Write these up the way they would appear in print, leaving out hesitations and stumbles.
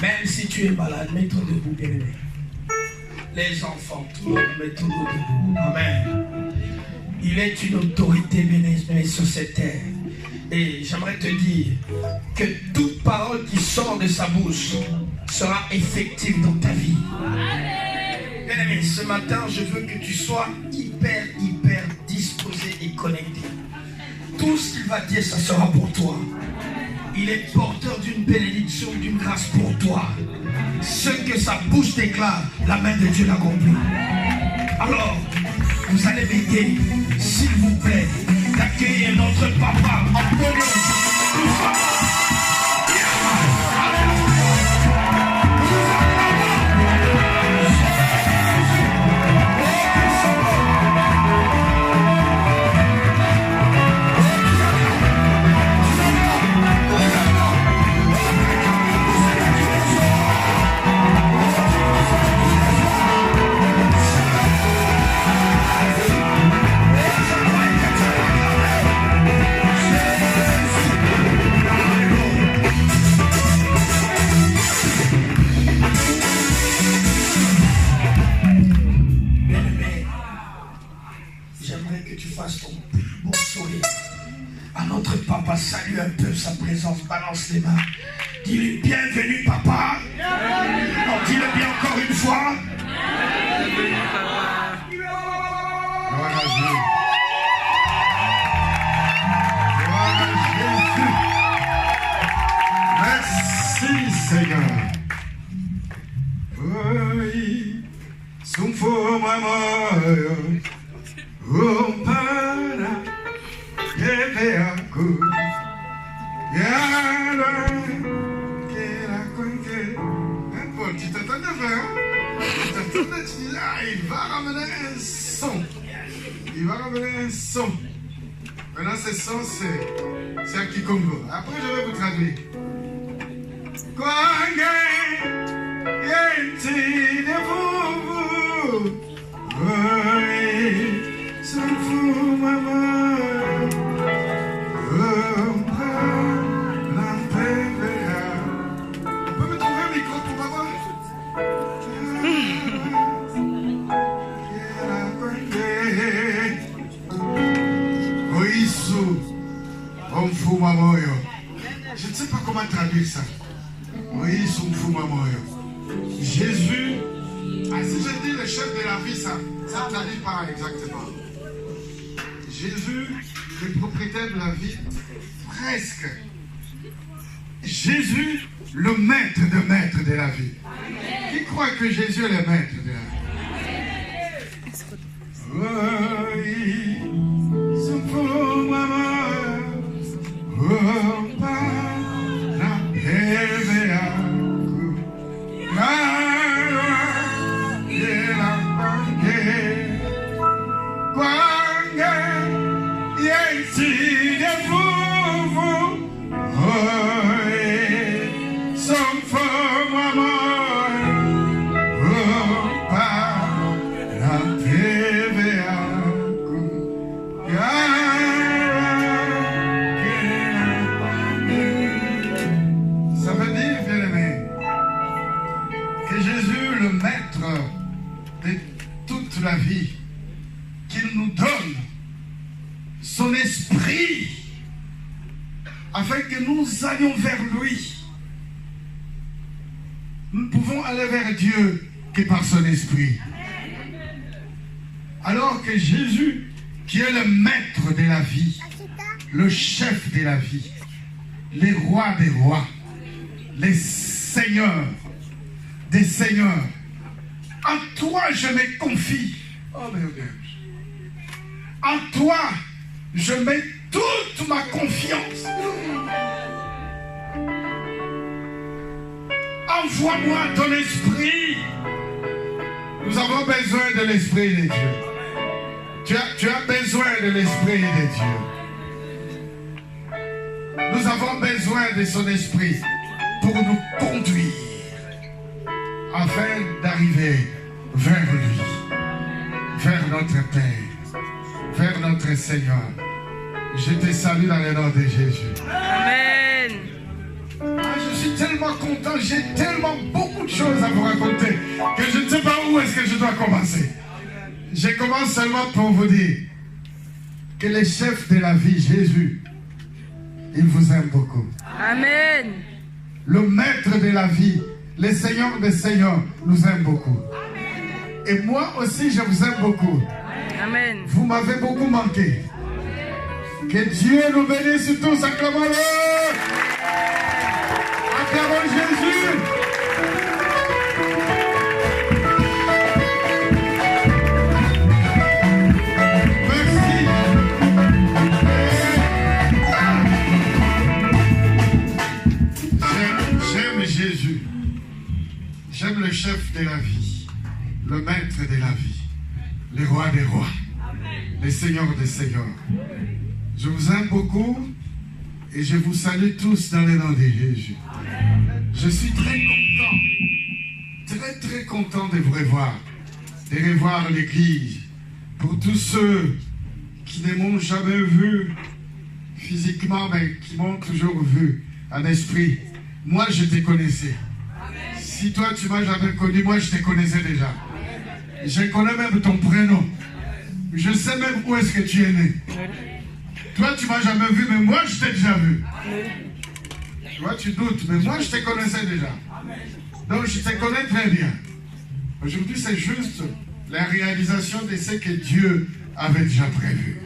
Même si tu es malade, mets-toi debout, bien-aimé. Les enfants, tout le monde, mettons-nous debout. Amen. Il est une autorité, bien-aimé, sur cette terre. Et j'aimerais te dire que toute parole qui sort de sa bouche sera effective dans ta vie. Bien-aimé, ce matin, je veux que tu sois hyper disposé et connecté. Tout ce qu'il va dire, ça sera pour toi. Il est porteur d'une bénédiction, d'une grâce pour toi. Ce que sa bouche déclare, la main de Dieu l'accomplit. Alors, vous allez m'aider, s'il vous plaît, d'accueillir notre papa en prenant. Salue un peu sa présence, balance les mains. Dis-lui bienvenue papa. Non, dis-le bien encore une fois. Bienvenue papa. Gloire à Dieu. Gloire à Jésus. Merci Seigneur. Oui, son faux maman. Oh, para. Tu t'attendais, frère? Tu t'attendais, tu dis, ah, il va ramener un son. Il va ramener un son. Maintenant, ce son, c'est à Kikongo. Après, je vais vous traduire. Je ne sais pas comment traduire ça. Jésus, si je dis le chef de la vie, ça ne traduit pas exactement. Jésus, le propriétaire de la vie, presque. Jésus, le maître de la vie. Qui croit que Jésus est le maître de la vie? Afin que nous allions vers lui. Nous ne pouvons aller vers Dieu que par son esprit. Alors que Jésus, qui est le maître de la vie, le chef de la vie, les rois des rois, les seigneurs des seigneurs, en toi je me confie. Oh mon Dieu. En toi je mets toute ma confiance. Envoie-moi ton esprit. Nous avons besoin de l'esprit de Dieu. Tu as besoin de l'esprit de Dieu. Nous avons besoin de son esprit pour nous conduire afin d'arriver vers lui, vers notre Père, vers notre Seigneur. Je te salue dans le nom de Jésus. Amen. Je suis tellement tellement content, j'ai tellement beaucoup de choses à vous raconter que je ne sais pas où est-ce que je dois commencer. Je commence seulement pour vous dire que le chef de la vie, Jésus, il vous aime beaucoup. Amen. Le maître de la vie, le Seigneur des Seigneurs, nous aime beaucoup. Et moi aussi, je vous aime beaucoup. Amen. Vous m'avez beaucoup manqué. Que Dieu nous bénisse tous, acclamons-le. Acclamons Jésus. Merci. J'aime Jésus. J'aime le chef de la vie, le maître de la vie, le roi des rois, le Seigneur des seigneurs. Je vous aime beaucoup et je vous salue tous dans le nom de Jésus. Je suis très content de vous revoir, de revoir l'église. Pour tous ceux qui ne m'ont jamais vu physiquement, mais qui m'ont toujours vu en esprit. Moi, je te connaissais. Si toi, tu m'as jamais connu, moi, je te connaissais déjà. Je connais même ton prénom. Je sais même où est-ce que tu es né. Toi, tu m'as jamais vu, mais moi, je t'ai déjà vu. Toi, tu doutes, mais moi, je te connaissais déjà. Donc, je te connais très bien. Aujourd'hui, c'est juste la réalisation de ce que Dieu avait déjà prévu.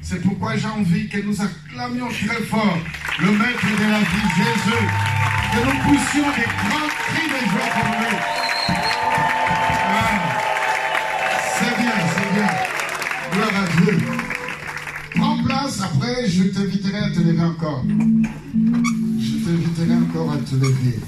C'est pourquoi j'ai envie que nous acclamions très fort le maître de la vie, Jésus. Que nous poussions des grands cris de joie pour lui. Ah, c'est bien. Gloire à Dieu. Prends place, après je t'inviterai à te lever encore. Je t'inviterai encore à te lever.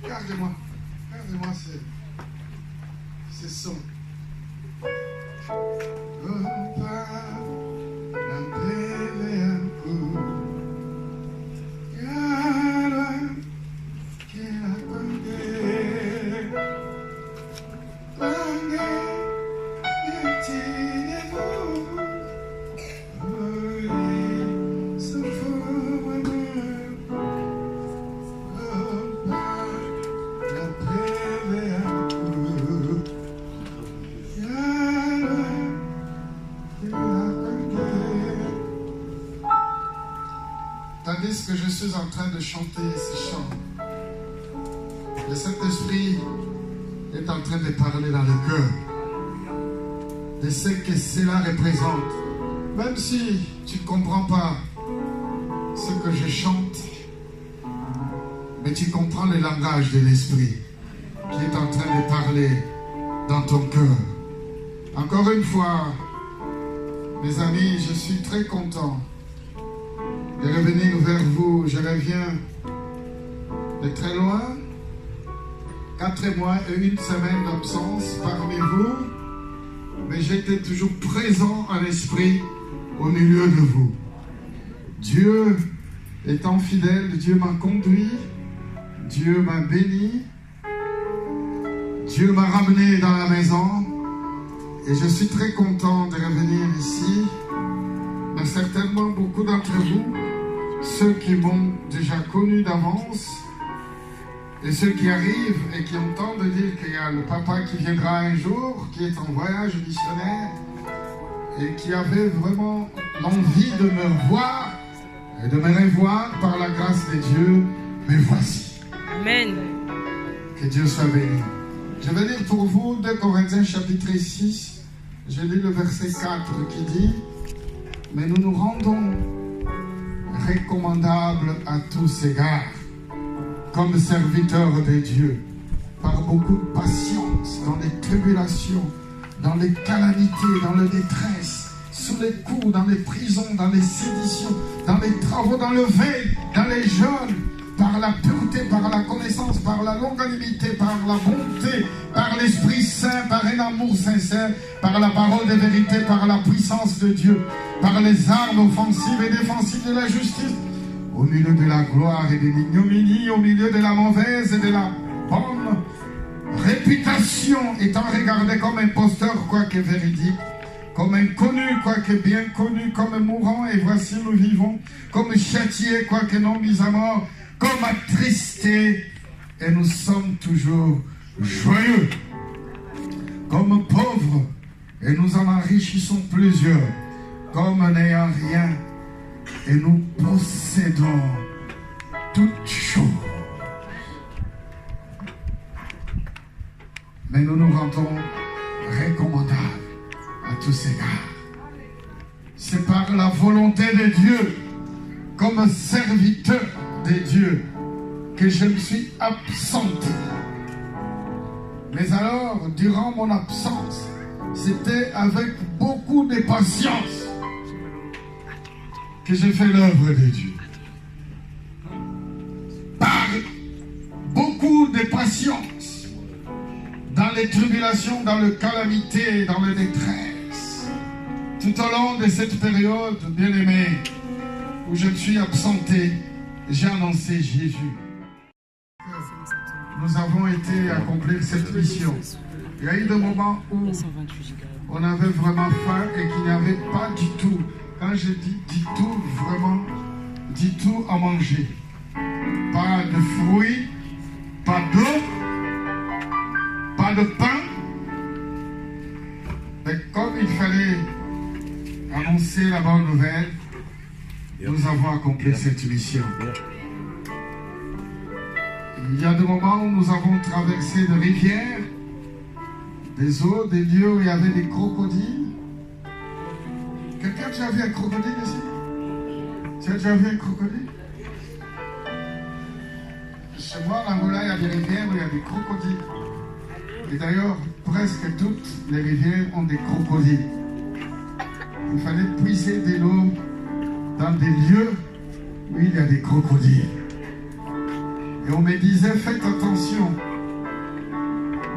Regardez-moi ces sons. Tandis que je suis en train de chanter ces chants, le Saint-Esprit est en train de parler dans le cœur de ce que cela représente. Même si tu ne comprends pas ce que je chante, mais tu comprends le langage de l'Esprit qui est en train de parler dans ton cœur. Encore une fois, mes amis, je suis très content de revenir vers vous. Je reviens de très loin, 4 mois et 1 semaine d'absence parmi vous, mais j'étais toujours présent en esprit au milieu de vous. Dieu étant fidèle, Dieu m'a conduit, Dieu m'a béni, Dieu m'a ramené dans la maison et je suis très content de revenir ici. Mais certainement beaucoup d'entre vous, ceux qui m'ont déjà connu d'avance et ceux qui arrivent et qui entendent dire qu'il y a le papa qui viendra un jour, qui est en voyage missionnaire et qui avait vraiment l'envie de me voir et de me revoir par la grâce de Dieu, me voici. Amen. Que Dieu soit béni. Je vais lire pour vous 2 Corinthiens chapitre 6. Je lis le verset 4 qui dit: mais nous nous rendons recommandables à tous égards, comme serviteurs de Dieu, par beaucoup de patience, dans les tribulations, dans les calamités, dans les détresses, sous les coups, dans les prisons, dans les séditions, dans les travaux, dans le veille, dans les jeûnes, par la pureté, par la connaissance, par la longanimité, par la bonté, par l'Esprit Saint, par un amour sincère, par la parole de vérité, par la puissance de Dieu, par les armes offensives et défensives de la justice. au milieu de la gloire et de l'ignominie, au milieu de la mauvaise et de la bonne réputation, étant regardé comme imposteur, quoique véridique, comme inconnu, quoique bien connu, comme mourant, et voici nous vivons, comme châtiés, quoique non mis à mort, comme attristés, et nous sommes toujours joyeux, comme pauvres, et nous en enrichissons plusieurs, comme n'ayant rien, et nous possédons toutes choses. Mais nous nous rendons recommandables à tous égards. C'est par la volonté de Dieu, comme serviteur de Dieu, que je me suis absenté. Mais alors, durant mon absence, c'était avec beaucoup de patience que j'ai fait l'œuvre de Dieu. Par beaucoup de patience, dans les tribulations, dans les calamités, dans les détresses, tout au long de cette période, bien-aimée, où je me suis absenté, j'ai annoncé Jésus. Nous avons été accomplir cette mission. Il y a eu des moments où on avait vraiment faim et qu'il n'y avait pas du tout, quand je dis du tout, vraiment, du tout à manger. Pas de fruits, pas d'eau, pas de pain. Mais comme il fallait annoncer la bonne nouvelle, nous avons accompli cette mission. Il y a des moments où nous avons traversé des rivières, des eaux, des lieux où il y avait des crocodiles. Quelqu'un a déjà vu un crocodile ici? Tu as déjà vu un crocodile? Chez moi, en Angola, il y a des rivières où il y a des crocodiles. Et d'ailleurs, presque toutes les rivières ont des crocodiles. Il fallait puiser de l'eau dans des lieux où il y a des crocodiles. Et on me disait, faites attention.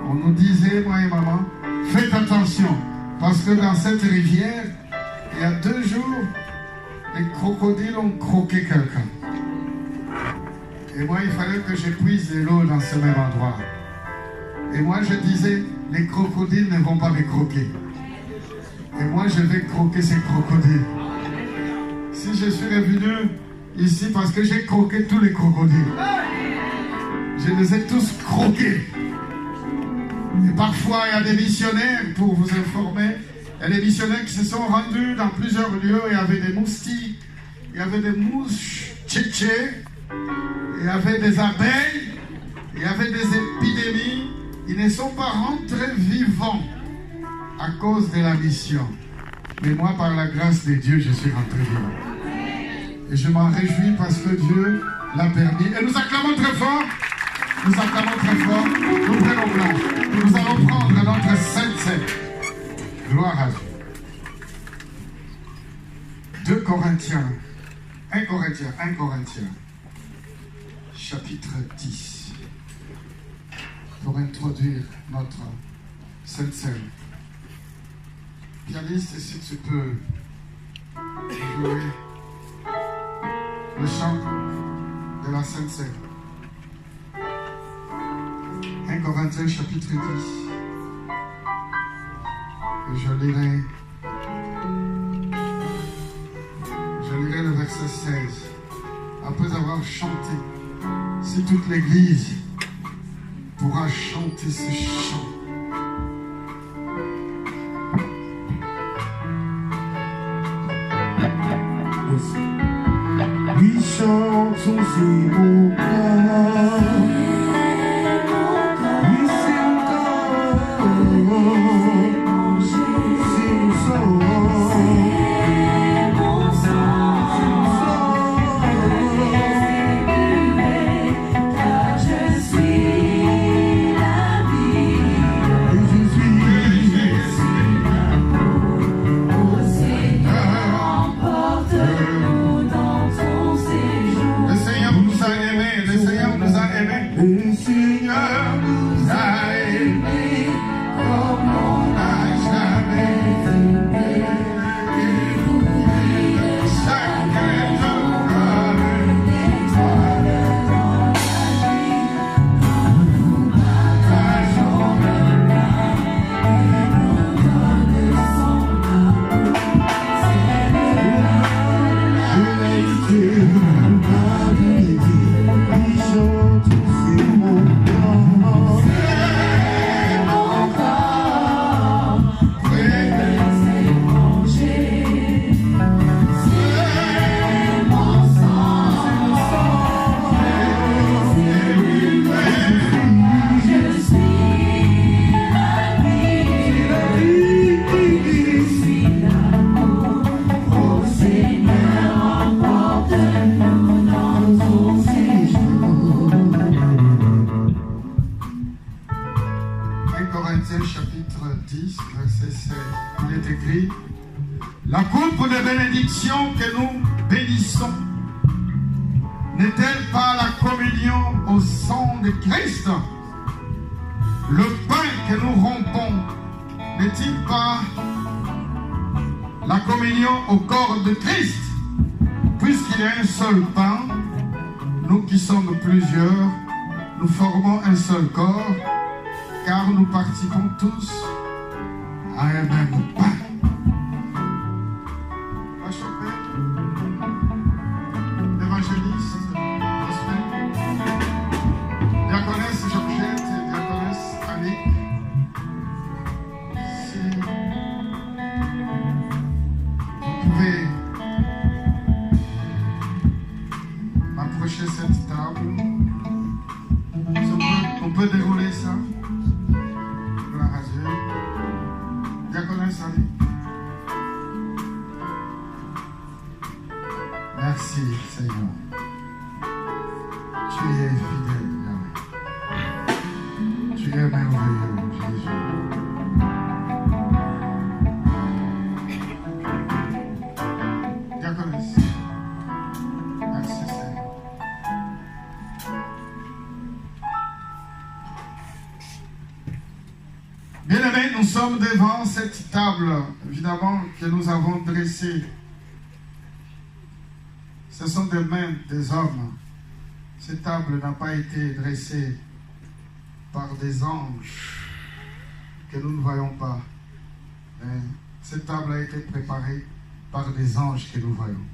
On nous disait, moi et maman, faites attention. Parce que dans cette rivière, il y a 2 jours, les crocodiles ont croqué quelqu'un. Et moi, il fallait que je puise de l'eau dans ce même endroit. Et moi, je disais, les crocodiles ne vont pas me croquer. Et moi, je vais croquer ces crocodiles. Si je suis revenu ici parce que j'ai croqué tous les crocodiles. Je les ai tous croqués. Et parfois, il y a des missionnaires, pour vous informer, il y a des missionnaires qui se sont rendus dans plusieurs lieux. Il y avait des moustiques, il y avait des mouches tchétchées, il y avait des abeilles, il y avait des épidémies. Ils ne sont pas rentrés vivants à cause de la mission. Mais moi, par la grâce de Dieu, je suis rentré vivant. Et je m'en réjouis parce que Dieu l'a permis. Et nous acclamons très fort. Nous acclamons très fort. Nous prenons place. Nous allons prendre notre Sainte. Gloire à Dieu. 2 Corinthiens. 1 Corinthiens. Chapitre 10. Pour introduire notre Sainte Seine. Pianiste, si tu peux jouer le chant de la Sainte Seine. 1 Corinthiens chapitre 10. Et je lirai le verset 16. Après avoir chanté, si toute l'Église pourra chanter ce chant. Oui, chantons, c'est mon corps. Oui, c'est mon corps. C'est mon sang. Car je suis la vie. Et je suis au Seigneur, emporte-nous dans ton séjour. Le Seigneur nous a aimés, le Seigneur nous a aimés. 10, verset 16. Il est écrit: la coupe de bénédiction que nous bénissons n'est-elle pas la communion au sang de Christ? Le pain que nous rompons n'est-il pas la communion au corps de Christ? Puisqu'il y a un seul pain, nous qui sommes plusieurs, nous formons un seul corps, car nous participons tous à un même pain. L'évangéliste, diaconesse Georgette et diaconesse Annick, si vous pouvez m'approcher cette table, on peut dérouler ça. Gloire à Dieu. Diaconesse Annick. Merci Seigneur. Tu es fidèle, Yahweh. Tu es merveilleux, Jésus. Diaconesse. Merci Seigneur. Bien-aimés, nous sommes devant cette table, évidemment, que nous avons dressée. Ce sont des mains des hommes. Cette table n'a pas été dressée par des anges que nous ne voyons pas. Mais cette table a été préparée par des anges que nous voyons.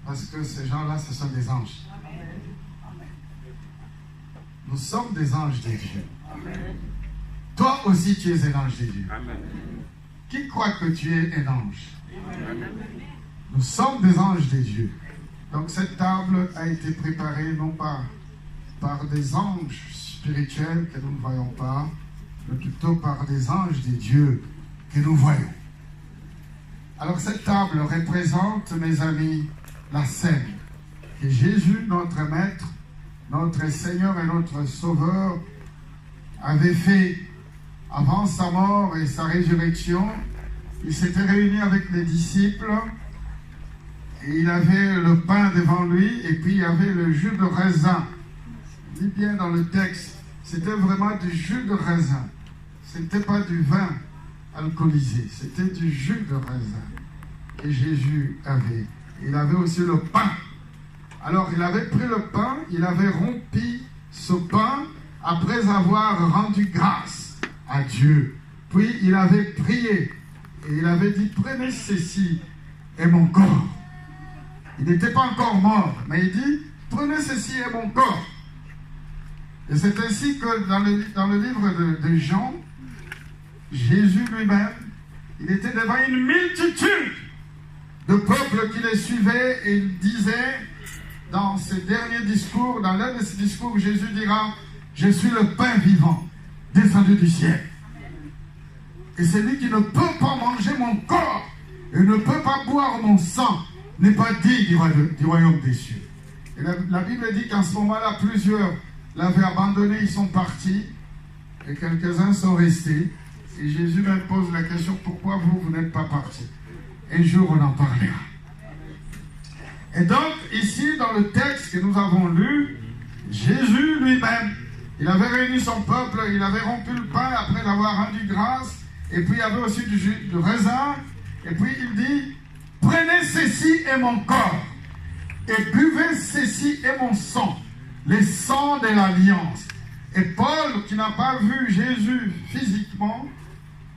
Parce que ces gens-là, ce sont des anges. Nous sommes des anges de Dieu. Toi aussi, tu es un ange de Dieu. Qui croit que tu es un ange? Nous sommes des anges de Dieu. Donc cette table a été préparée non pas par des anges spirituels que nous ne voyons pas, mais plutôt par des anges de Dieu que nous voyons. Alors cette table représente, mes amis, la scène que Jésus, notre Maître, notre Seigneur et notre Sauveur, avait fait avant sa mort et sa résurrection. Il s'était réuni avec les disciples. Et il avait le pain devant lui, et puis il y avait le jus de raisin. Dis bien dans le texte, c'était vraiment du jus de raisin. Ce n'était pas du vin alcoolisé, c'était du jus de raisin. Et Jésus avait. Il avait aussi le pain. Alors il avait pris le pain, il avait rompu ce pain après avoir rendu grâce à Dieu. Puis il avait prié, et il avait dit: prenez ceci, et mon corps. Il n'était pas encore mort, mais il dit: prenez ceci et mon corps. Et c'est ainsi que dans le livre de Jean, Jésus lui-même, il était devant une multitude de peuples qui les suivaient, et il disait dans ses derniers discours, dans l'un de ses discours, Jésus dira: je suis le pain vivant, descendu du ciel. Et celui qui ne peut pas manger mon corps et ne peut pas boire mon sang n'est pas digne du royaume des cieux. Et la Bible dit qu'en ce moment-là, plusieurs l'avaient abandonné, ils sont partis, et quelques-uns sont restés. Et Jésus même pose la question: pourquoi vous n'êtes pas partis? Un jour, on en parlera. Et donc, ici, dans le texte que nous avons lu, Jésus lui-même, il avait réuni son peuple, il avait rompu le pain après l'avoir rendu grâce, et puis il y avait aussi du jus de raisin, et puis il dit: prenez ceci et mon corps, et buvez ceci et mon sang, les sangs de l'alliance. Et Paul, qui n'a pas vu Jésus physiquement,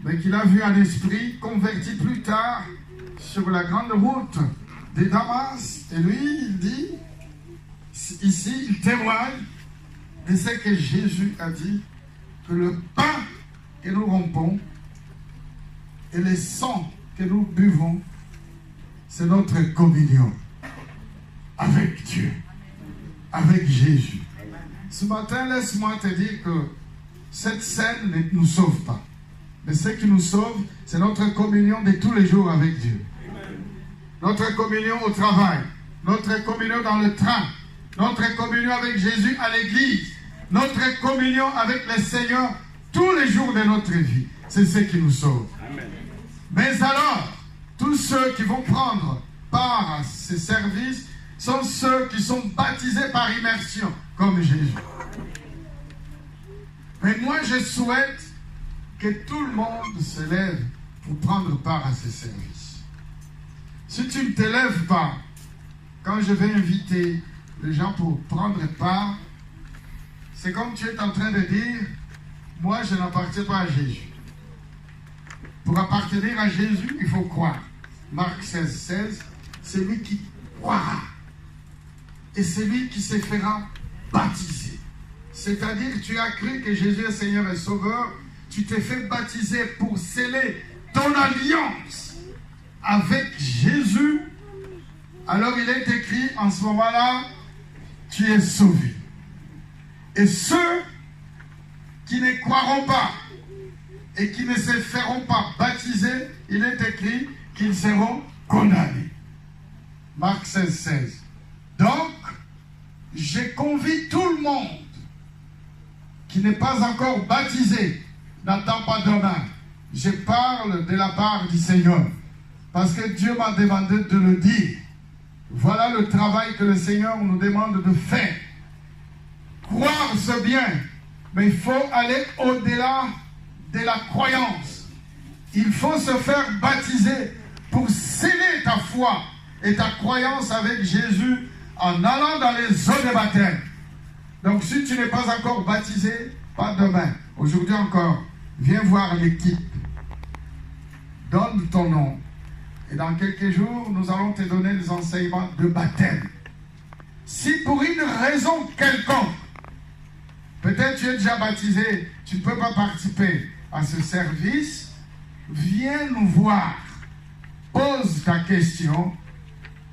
mais qui l'a vu en esprit, converti plus tard sur la grande route de Damas, et lui, il dit, ici, il témoigne de ce que Jésus a dit, que le pain que nous rompons et le sang que nous buvons, c'est notre communion avec Dieu, avec Jésus. Ce matin, laisse-moi te dire que cette scène ne nous sauve pas. Mais ce qui nous sauve, c'est notre communion de tous les jours avec Dieu. Notre communion au travail, notre communion dans le train, notre communion avec Jésus à l'église, notre communion avec le Seigneur tous les jours de notre vie. c'est ce qui nous sauve. Mais alors, tous ceux qui vont prendre part à ces services sont ceux qui sont baptisés par immersion, comme Jésus. Mais moi, je souhaite que tout le monde se lève pour prendre part à ces services. Si tu ne te lèves pas, quand je vais inviter les gens pour prendre part, c'est comme tu es en train de dire, moi, je n'appartiens pas à Jésus. Pour appartenir à Jésus, il faut croire. Marc 16, 16, c'est lui qui croira. Et c'est lui qui se fera baptiser. C'est-à-dire, tu as cru que Jésus est Seigneur et Sauveur, tu t'es fait baptiser pour sceller ton alliance avec Jésus. Alors il est écrit en ce moment-là, tu es sauvé. Et ceux qui ne croiront pas et qui ne se feront pas baptiser, il est écrit qu'ils seront condamnés. Marc 16, 16. Donc, je convie tout le monde qui n'est pas encore baptisé, n'attend pas demain. Je parle de la part du Seigneur, parce que Dieu m'a demandé de le dire. Voilà le travail que le Seigneur nous demande de faire. Croire, c'est bien, mais il faut aller au-delà de la croyance. Il faut se faire baptiser pour sceller ta foi et ta croyance avec Jésus en allant dans les eaux de baptême. Donc si tu n'es pas encore baptisé, pas demain, aujourd'hui encore, viens voir l'équipe. Donne ton nom. Et dans quelques jours, nous allons te donner les enseignements de baptême. Si pour une raison quelconque, peut-être tu es déjà baptisé, tu ne peux pas participer à ce service, viens nous voir. Pose ta question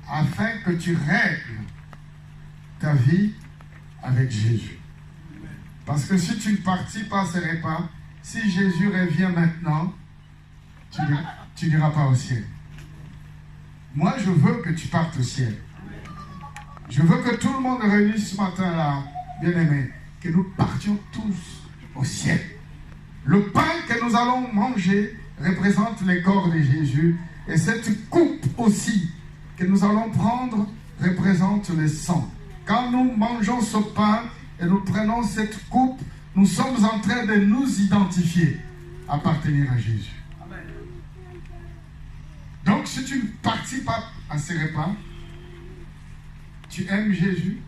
afin que tu règles ta vie avec Jésus. Parce que si tu ne participes pas à ce repas, si Jésus revient maintenant, tu n'iras pas au ciel. Moi, je veux que tu partes au ciel. Je veux que tout le monde réuni ce matin-là, bien-aimé, que nous partions tous au ciel. Le pain que nous allons manger représente le corps de Jésus. Et cette coupe aussi que nous allons prendre représente le sang. Quand nous mangeons ce pain et nous prenons cette coupe, nous sommes en train de nous identifier, appartenir à Jésus. Donc, si tu ne participes pas à ces repas, tu aimes Jésus,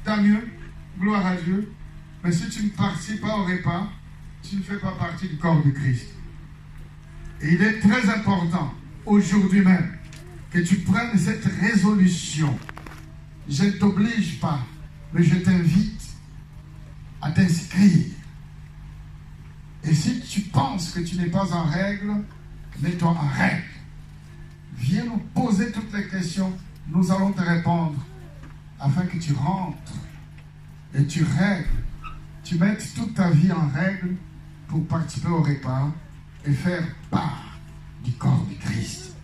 tant mieux, gloire à Dieu. Mais si tu ne participes pas au repas, tu ne fais pas partie du corps de Christ. Et il est très important, aujourd'hui même, que tu prennes cette résolution. Je ne t'oblige pas, mais je t'invite à t'inscrire. Et si tu penses que tu n'es pas en règle, mets-toi en règle. Viens nous poser toutes les questions, nous allons te répondre, afin que tu rentres et tu règles, tu mettes toute ta vie en règle pour participer au repas et faire part du corps du Christ.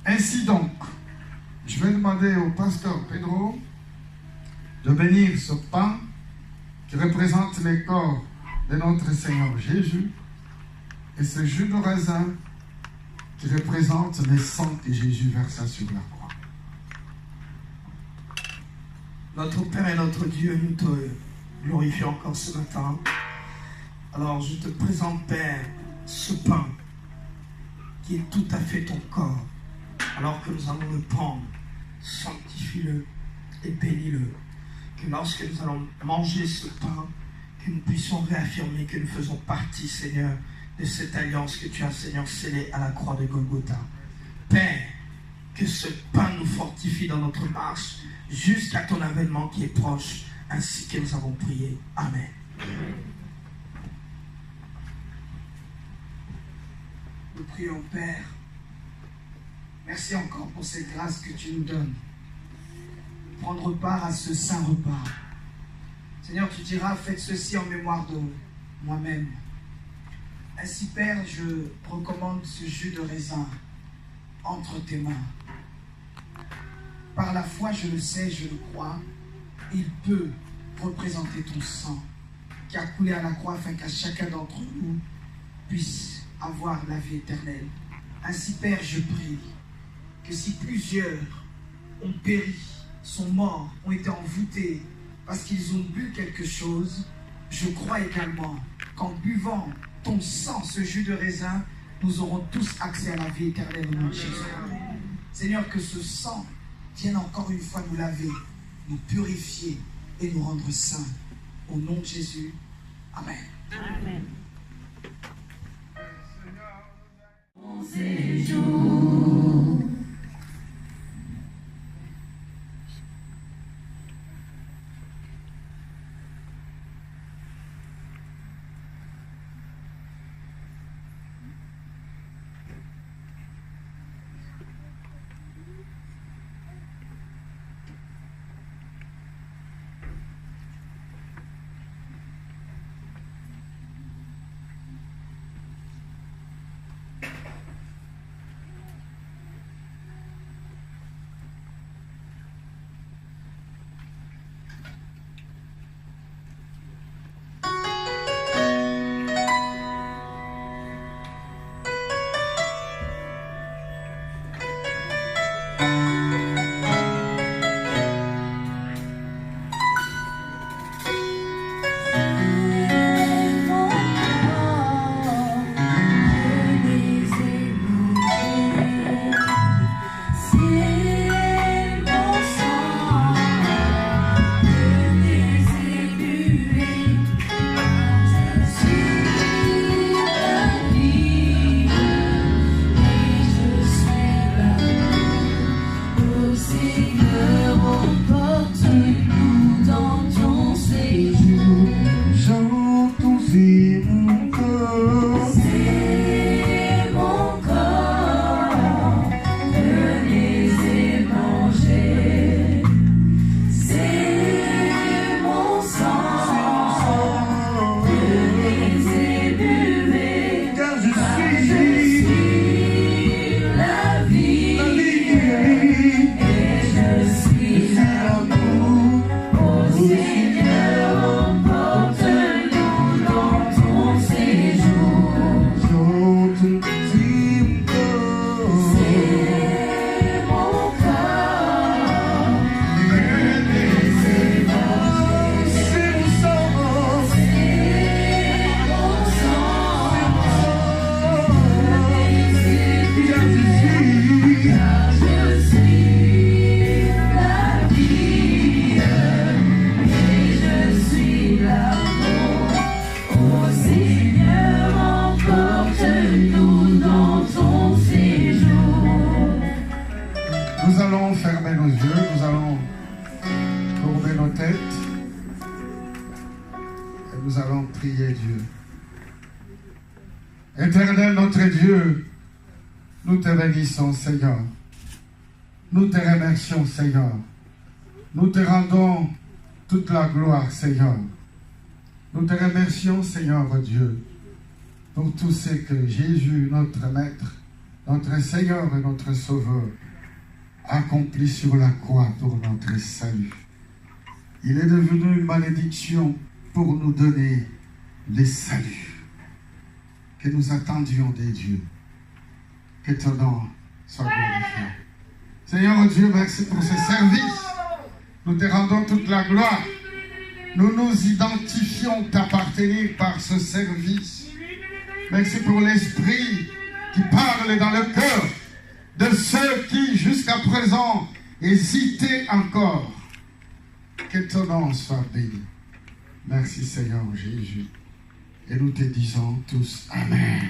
Ainsi donc, je vais demander au pasteur Pedro de bénir ce pain qui représente le corps de notre Seigneur Jésus et ce jus de raisin qui représente le sang que Jésus versa sur la croix. Notre Père et notre Dieu, nous te glorifions encore ce matin. Alors je te présente, Père, ce pain qui est tout à fait ton corps. Alors que nous allons le prendre, sanctifie-le et bénis-le. Que lorsque nous allons manger ce pain, que nous puissions réaffirmer que nous faisons partie, Seigneur, de cette alliance que tu as, Seigneur, scellée à la croix de Golgotha. Père, que ce pain nous fortifie dans notre marche jusqu'à ton avènement qui est proche, ainsi que nous avons prié. Amen. Nous prions, Père. Merci encore pour cette grâce que tu nous donnes. Prendre part à ce saint repas. Seigneur, tu diras, faites ceci en mémoire de moi-même. Ainsi, Père, je recommande ce jus de raisin entre tes mains. Par la foi, je le sais, je le crois, il peut représenter ton sang qui a coulé à la croix afin qu'à chacun d'entre nous puisse avoir la vie éternelle. Ainsi, Père, je prie que si plusieurs ont péri, sont morts, ont été envoûtés parce qu'ils ont bu quelque chose, je crois également qu'en buvant ton sang, ce jus de raisin, nous aurons tous accès à la vie éternelle au nom de Jésus. Seigneur, que ce sang vienne encore une fois nous laver, nous purifier et nous rendre saints. Au nom de Jésus. Amen. Amen. Éternel notre Dieu, nous te bénissons, Seigneur. Nous te remercions, Seigneur. Nous te rendons toute la gloire, Seigneur. Nous te remercions, Seigneur Dieu, pour tout ce que Jésus, notre Maître, notre Seigneur et notre Sauveur, accompli sur la croix pour notre salut. Il est devenu une malédiction pour nous donner les saluts que nous attendions des dieux. Que ton nom soit glorifié. Seigneur Dieu, merci pour ce service. Nous te rendons toute la gloire. Nous nous identifions t'appartenir par ce service. Merci pour l'esprit qui parle dans le cœur de ceux qui, jusqu'à présent, hésitaient encore. Que ton nom soit béni. Merci Seigneur Jésus. Et nous te disons tous Amen.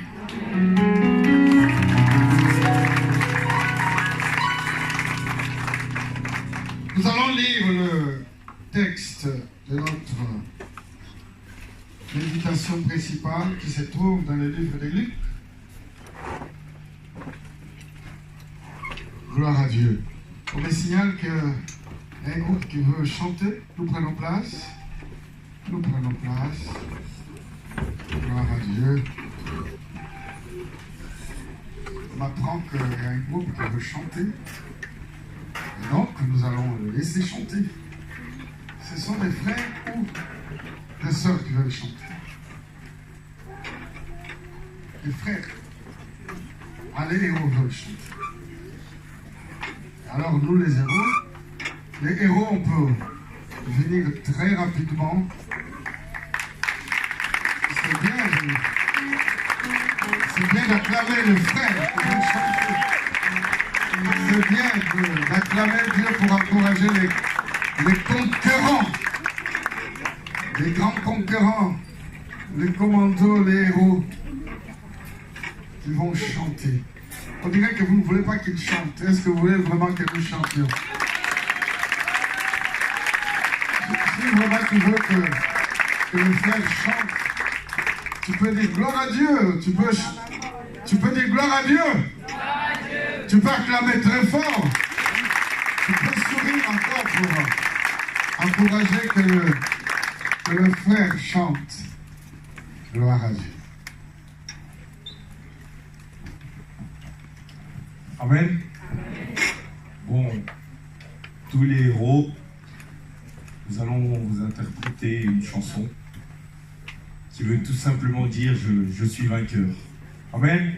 Nous allons lire le texte de notre méditation principale qui se trouve dans le livre de Luc. Gloire à Dieu. On me signale qu'il y a un groupe qui veut chanter. Nous prenons place. Nous prenons place. Gloire à Dieu. On m'apprend qu'il y a un groupe qui veut chanter. Et donc, nous allons le laisser chanter. Ce sont des frères ou des sœurs qui veulent chanter. les frères, allez les héros veulent chanter. Alors nous les héros on peut venir très rapidement. C'est bien d'acclamer les frères qui vont chanter. C'est bien d'acclamer Dieu pour encourager les conquérants, les grands conquérants, les commandos, les héros qui vont chanter. On dirait que vous ne voulez pas qu'ils chantent. Est-ce que vous voulez vraiment que nous chantions? Si vraiment tu veux que les frères chantent, tu peux dire gloire à Dieu. Tu peux dire gloire à Dieu. Tu peux acclamer très fort. Tu peux sourire encore pour encourager que le frère chante. Gloire à Dieu. Amen. Bon, tous les héros, nous allons vous interpréter une chanson qui veut tout simplement dire je suis vainqueur. Amen.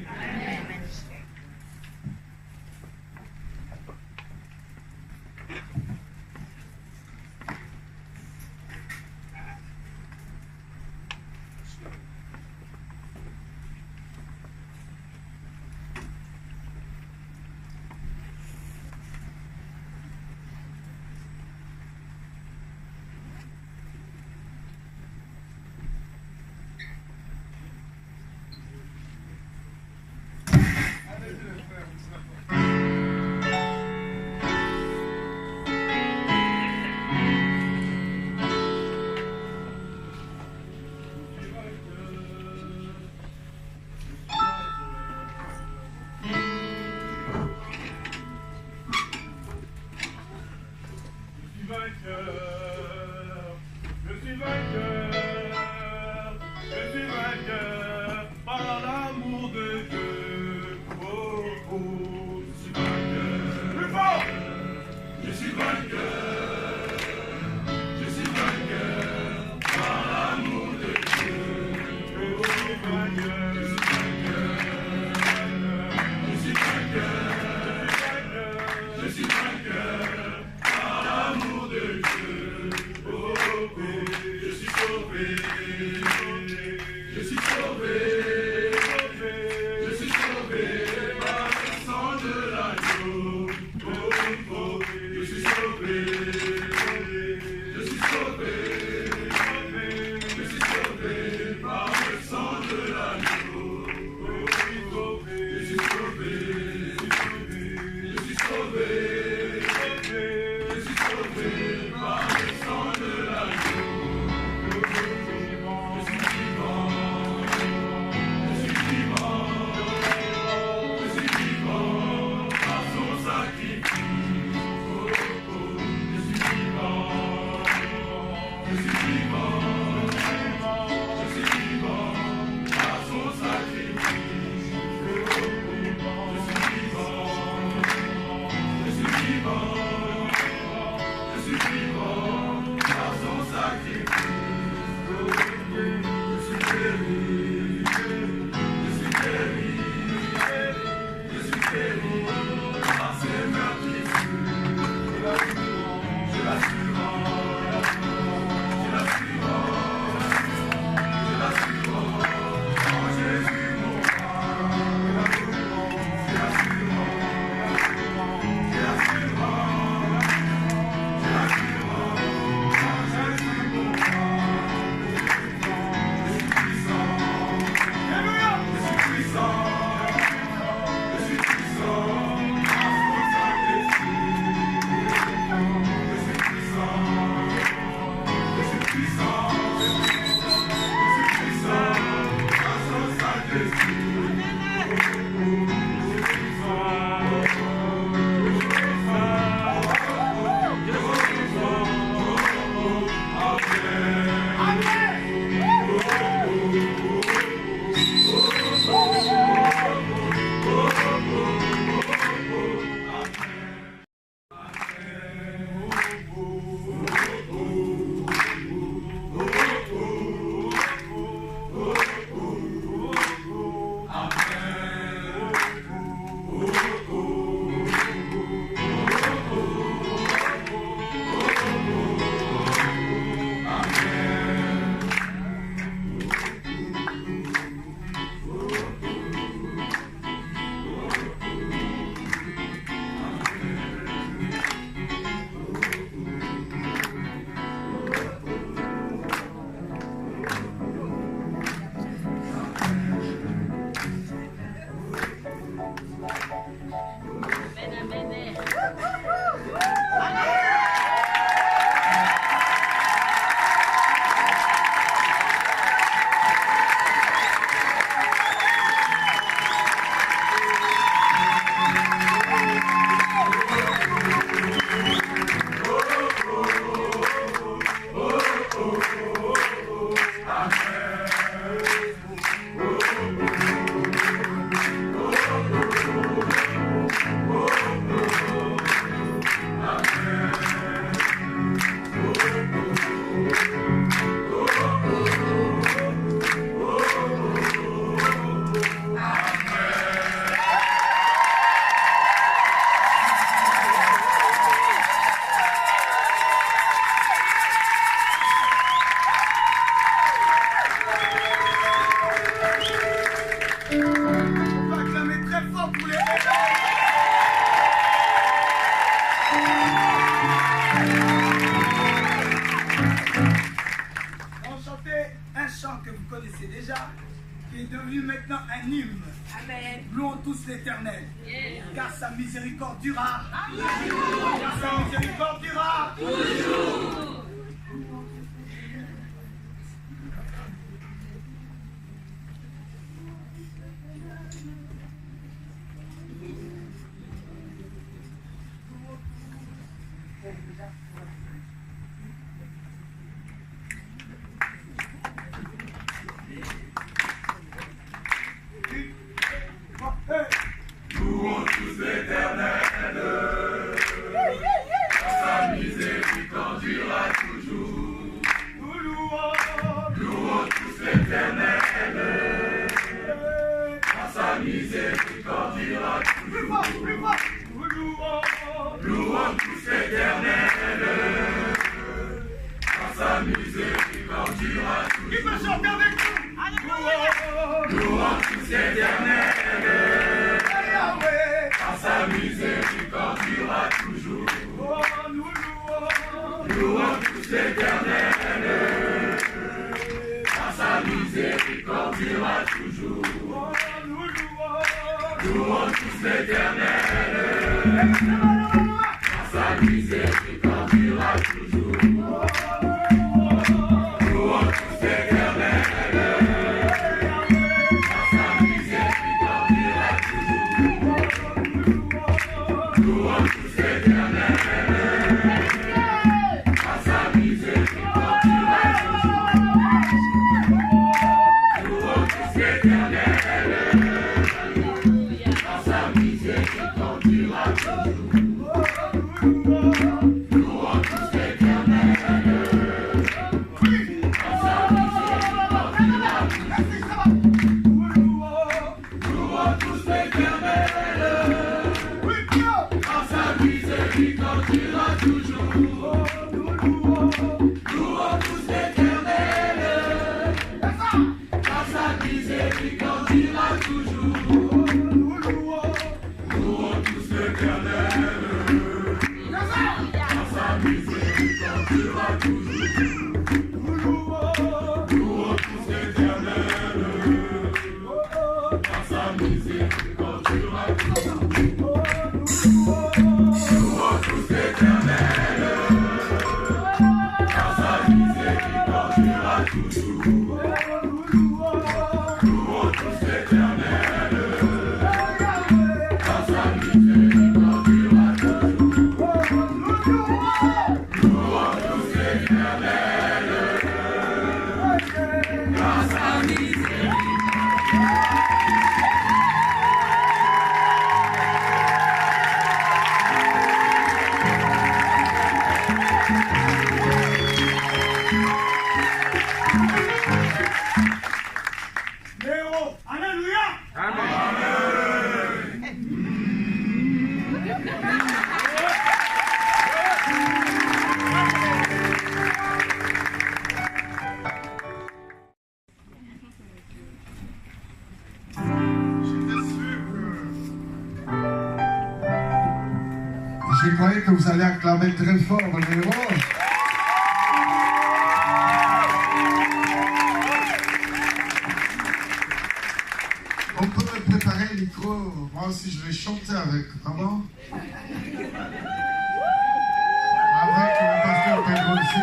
Je suis sauvé. On chantait un chant que vous connaissez déjà, qui est devenu maintenant un hymne. Amen. Louons tous l'Éternel, car sa miséricorde durera. Car sa miséricorde durera. Louons tous l'Éternel, sa miséricorde durera toujours. Nous louons. Louons tous l'Éternel, sa miséricorde durera Plus fort, toujours. plus fort. Nous louons. Louons tous l'Éternel, sa miséricorde durera Qui toujours. peut chanter avec nous? Louons. Louons tous l'Éternel, Yahweh. sa miséricorde durera toujours. Oh, nous louons. Louons tous l'Éternel, sa miséricorde durera toujours. Oh, nous louons. Louons tous l'Éternel, sa miséricorde durera toujours. Louons tous l'Éternel, sa miséricorde durera toujours. Louons tous l'Éternel, sa miséricorde durera toujours. Louons tous l'Éternel, sa miséricorde durera toujours. Louons tous l'Éternel, sa miséricorde durera toujours. Louons tous l'Éternel, sa miséricorde durera toujours. Louons tous l'Éternel, sa miséricorde durera toujours. Louons tous l'Éternel, sa miséricorde durera toujours. Louons tous l'Éternel, sa miséricorde durera toujours. Louons tous l'Éternel, sa miséricorde durera toujours. Louons tous l'Éternel, sa miséricorde durera toujours. Louons tous l'Éternel, sa miséricorde. Léo, alléluia. Je croyais que vous allez acclamer très fort le héros. On peut me préparer le micro. Moi aussi, je vais chanter avec. Comment? Avec le pasteur Pedro aussi.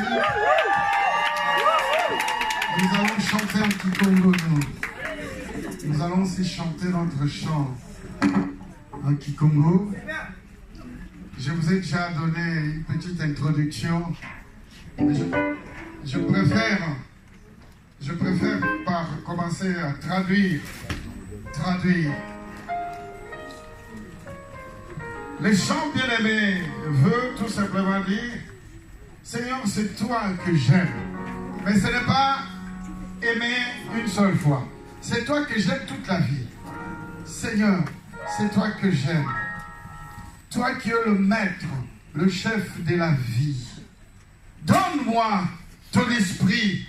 Nous allons chanter un petit Congo, nous. Nous allons aussi chanter notre chant en Kikongo. Je vous ai déjà donné une petite introduction. Je préfère par commencer à traduire. Les chants bien-aimés veut tout simplement dire, Seigneur, c'est toi que j'aime. Mais ce n'est pas aimer une seule fois. C'est toi que j'aime toute la vie. Seigneur, c'est toi que j'aime. Toi qui es le maître, le chef de la vie. Donne-moi ton esprit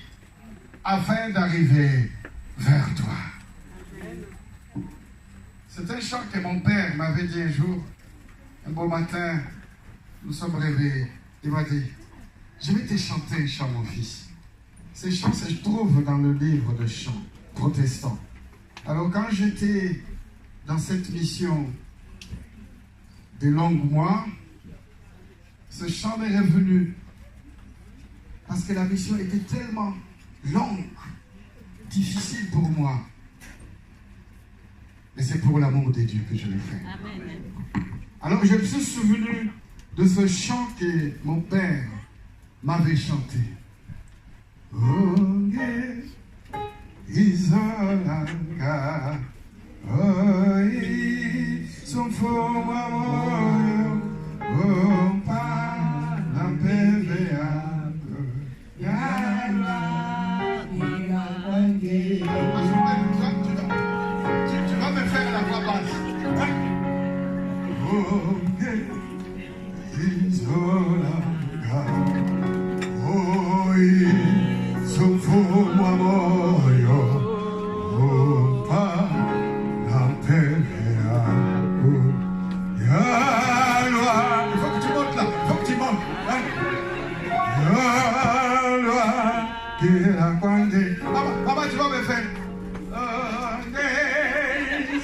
afin d'arriver vers toi. C'est un chant que mon père m'avait dit un jour, un beau matin. nous sommes réveillés. Il m'a dit, je vais te chanter un chant, mon fils. Ces chants se trouvent dans le livre de chants protestants. Alors quand j'étais dans cette mission de longs mois, ce chant m'est revenu. Parce que la mission était tellement longue, difficile pour moi. Mais c'est pour l'amour de Dieu que je l'ai fait. Amen. Alors je me suis souvenu de ce chant que mon père m'avait chanté. Oh, yeah, Isolanga, oh, son faux maman, oh, pas la PVA, tu vas me faire la voix basse. Oh, yeah, Isolanga, oh, son faux maman, oh, pas la PVA, il faut que tu montes là, il faut que tu montes. Papa, tu vas me faire. Comme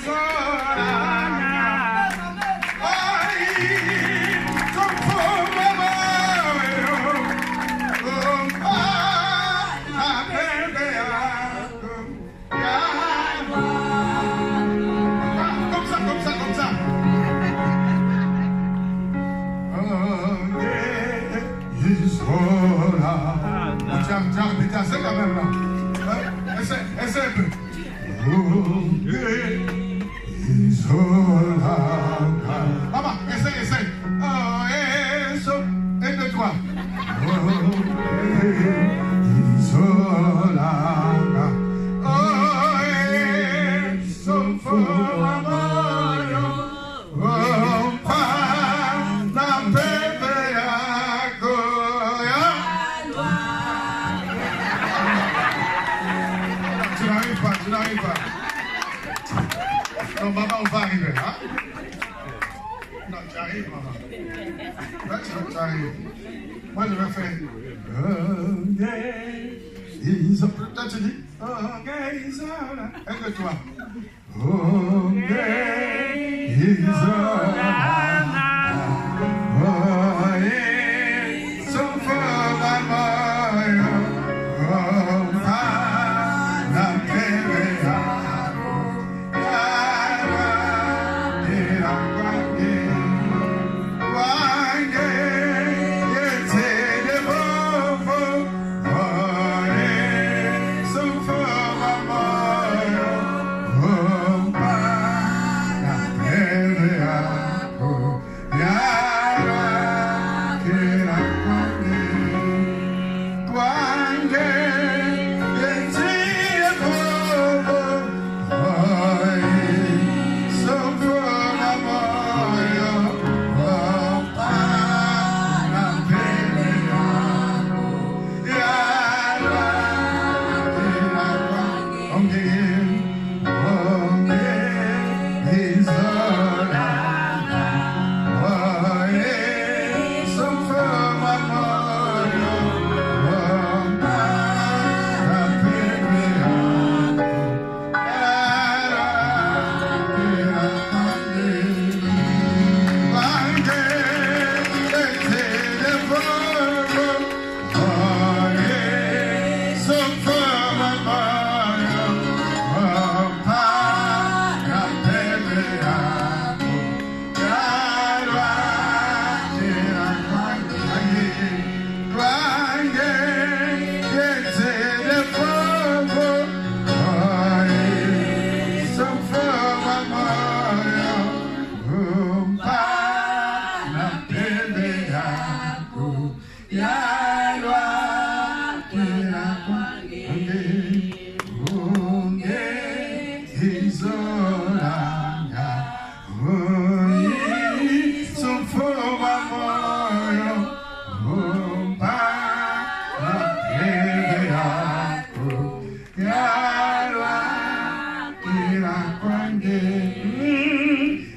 ça. Tu as répété assez quand même là. Essaie un peu. Maman, essaie. Et de toi. Tu n'arrives pas. Non, maman, on va arriver. Hein? Non, tu arrives, maman. Là, tu arrives. Moi, je vais faire. Toi, tu dis. Aide-toi.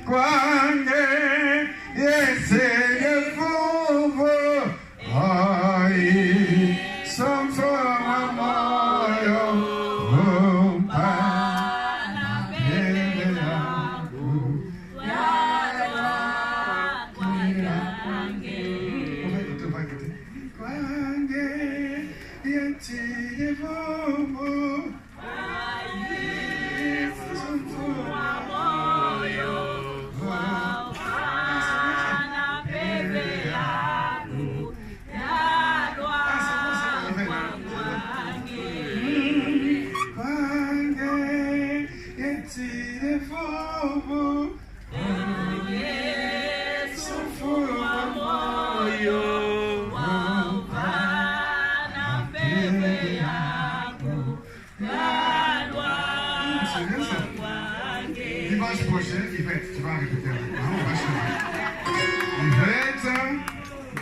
Kwange, yes,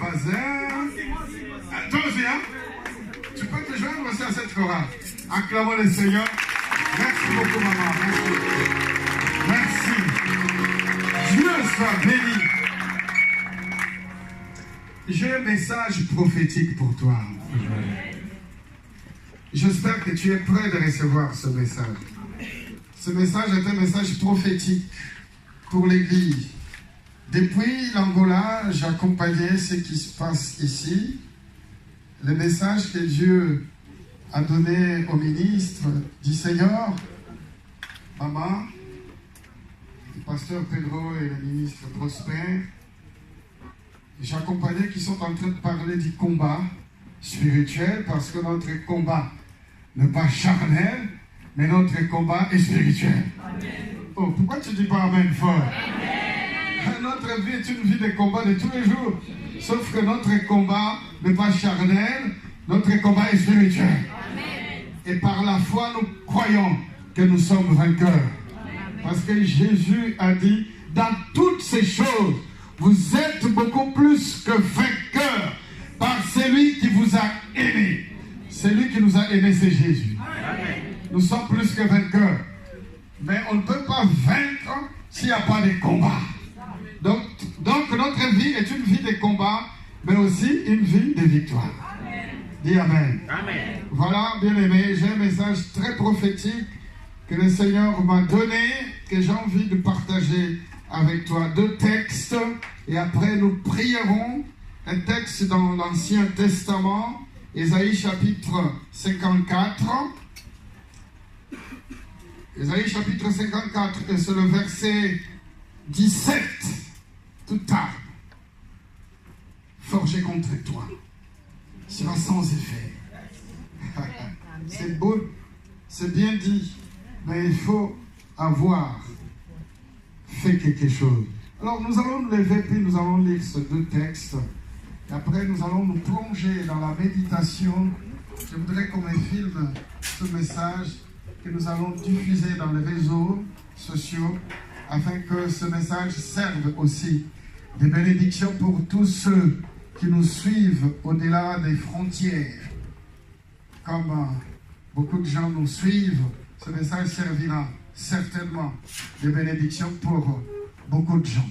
troisième. Toi aussi, hein? Tu peux te joindre aussi à cette chorale. Acclamons le Seigneur. Merci beaucoup, maman. Merci. Dieu soit béni. J'ai un message prophétique pour toi. J'espère que tu es prêt de recevoir ce message. Ce message est un message prophétique pour l'Église. Depuis l'Angola, j'accompagnais ce qui se passe ici. Le message que Dieu a donné au ministre du Seigneur, maman, le pasteur Pedro et le ministre Prosper. J'accompagnais qui sont en train de parler du combat spirituel parce que notre combat n'est pas charnel, mais notre combat est spirituel. Amen. Oh, pourquoi tu ne dis pas Amen fort? Amen. Notre vie est une vie de combat de tous les jours. Sauf que notre combat n'est pas charnel, notre combat est spirituel. Amen. Et par la foi, nous croyons que nous sommes vainqueurs. Amen. Parce que Jésus a dit, dans toutes ces choses, vous êtes beaucoup plus que vainqueurs par celui qui vous a aimé. Celui qui nous a aimés, c'est Jésus. Amen. Nous sommes plus que vainqueurs. Mais on ne peut pas vaincre s'il n'y a pas de combat. Donc notre vie est une vie de combat, mais aussi une vie de victoire. Amen. Dis Amen. Amen. Voilà, bien-aimé, j'ai un message très prophétique que le Seigneur m'a donné, que j'ai envie de partager avec toi. 2 textes, et après nous prierons. Un texte dans l'Ancien Testament, Ésaïe chapitre 54. Ésaïe chapitre 54, et c'est le verset 17. Toute arme forgée contre toi sera sans effet. C'est beau, c'est bien dit, mais il faut avoir fait quelque chose. Alors nous allons nous lever, puis nous allons lire ces 2 textes. Et après nous allons nous plonger dans la méditation. Je voudrais qu'on me filme ce message que nous allons diffuser dans les réseaux sociaux afin que ce message serve aussi de bénédiction pour tous ceux qui nous suivent au-delà des frontières. Comme beaucoup de gens nous suivent, ce message servira certainement de bénédiction pour beaucoup de gens.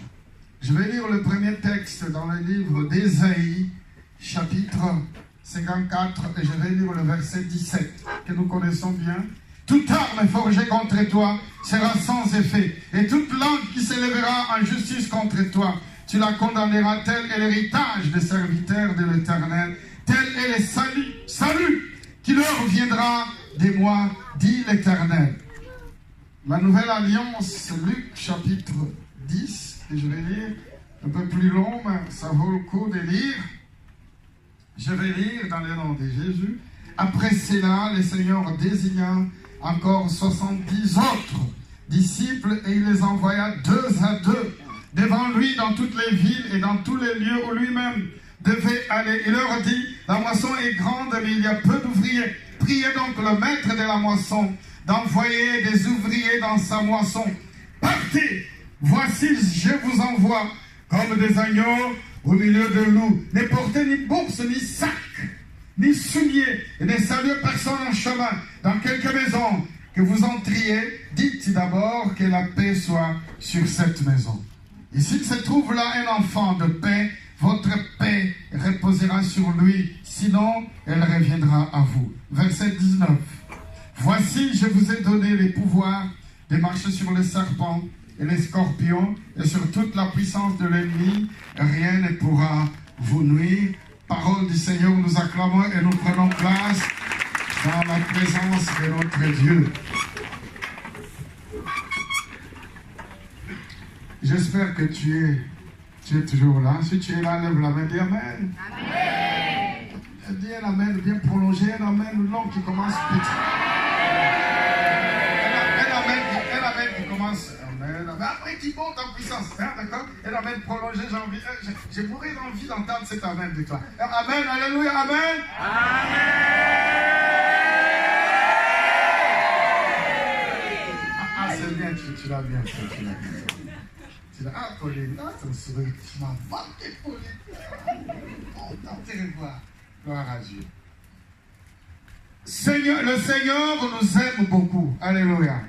Je vais lire le premier texte dans le livre d'Ésaïe, chapitre 54, et je vais lire le verset 17, que nous connaissons bien. Toute arme forgée contre toi sera sans effet, et toute langue qui s'élèvera en justice contre toi, tu la condamneras. Tel est l'héritage des serviteurs de l'Éternel, tel est le salut qui leur viendra de moi, dit l'Éternel. La Nouvelle Alliance, Luc chapitre 10, et je vais lire un peu plus long, mais ça vaut le coup de lire. Je vais lire dans le nom de Jésus. Après cela, le Seigneur désigna encore 70 autres disciples et il les envoya 2 à 2 devant lui dans toutes les villes et dans tous les lieux où lui-même devait aller. Il leur dit, la moisson est grande, mais il y a peu d'ouvriers. Priez donc le maître de la moisson d'envoyer des ouvriers dans sa moisson. Partez, voici je vous envoie comme des agneaux au milieu de loups. Ne portez ni bourse, ni sac, ni souliers, et ne saluez personne en chemin. Dans quelque maison que vous entriez, dites d'abord que la paix soit sur cette maison. Et s'il se trouve là un enfant de paix, votre paix reposera sur lui, sinon elle reviendra à vous. Verset 19. Voici, je vous ai donné les pouvoirs de marcher sur les serpents et les scorpions et sur toute la puissance de l'ennemi. Rien ne pourra vous nuire. Parole du Seigneur, nous acclamons et nous prenons place dans la présence de notre Dieu. J'espère que tu es toujours là. Si tu es là, lève la main, dis Amen. Amen. Dis un Amen bien prolongé, un Amen long qui commence petit. Un Amen qui commence. Amen. Après, qui monte en puissance. Hein, d'accord? Un Amen prolongé, j'ai mourir d'envie d'entendre cet Amen de toi. Amen, alléluia, Amen. Amen. C'est bien, tu l'as bien fait, tu l'as bien. Ah, Pauline, ton sourire, tu m'as manqué, Pauline. revoir. Gloire à Dieu. Seigneur, le Seigneur nous aime beaucoup. Alléluia.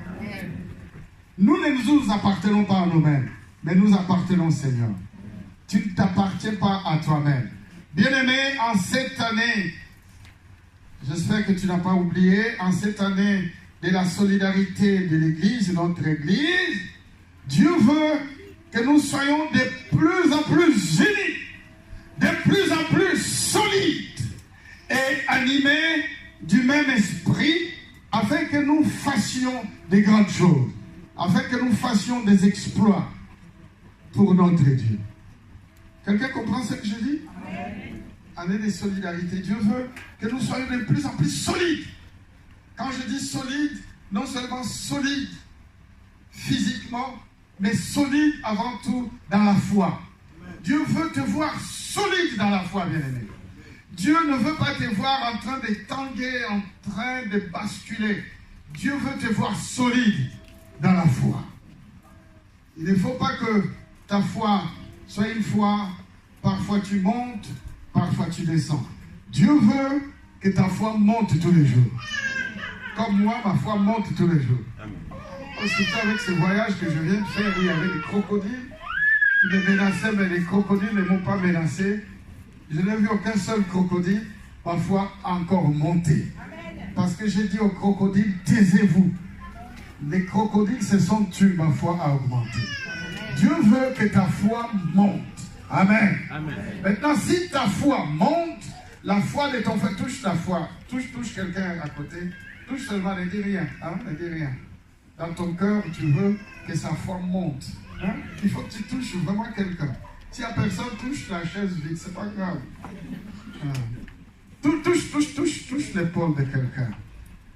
Nous ne nous appartenons pas à nous-mêmes, mais nous appartenons au Seigneur. Tu ne t'appartiens pas à toi-même. Bien-aimé, en cette année, j'espère que tu n'as pas oublié, en cette année de la solidarité de l'Église, notre Église, Dieu veut que nous soyons de plus en plus unis, de plus en plus solides et animés du même esprit, afin que nous fassions des grandes choses, afin que nous fassions des exploits pour notre Dieu. Quelqu'un comprend ce que je dis? Année de solidarité. Dieu veut que nous soyons de plus en plus solides. Quand je dis solide, non seulement solide physiquement, mais solide avant tout dans la foi. Dieu veut te voir solide dans la foi, bien-aimé. Dieu ne veut pas te voir en train de tanguer, en train de basculer. Dieu veut te voir solide dans la foi. Il ne faut pas que ta foi soit une foi, parfois tu montes, parfois tu descends. Dieu veut que ta foi monte tous les jours. Comme moi, ma foi monte tous les jours. Surtout avec ce voyage que je viens de faire, où il y avait des crocodiles qui me menaçaient, mais les crocodiles ne m'ont pas menacé. Je n'ai vu aucun seul crocodile, ma foi encore monter. Parce que j'ai dit aux crocodiles, taisez-vous. Les crocodiles se sont tués, ma foi a augmenté. Dieu veut que ta foi monte. Amen. Amen. Maintenant, si ta foi monte, la foi de ton frère, touche ta foi. Touche quelqu'un à côté. Touche seulement, ne dis rien. Hein? Ne dis rien. Dans ton cœur, tu veux que sa foi monte. Hein? Il faut que tu touches vraiment quelqu'un. Si la personne touche la chaise vide, c'est pas grave. Touche l'épaule de quelqu'un.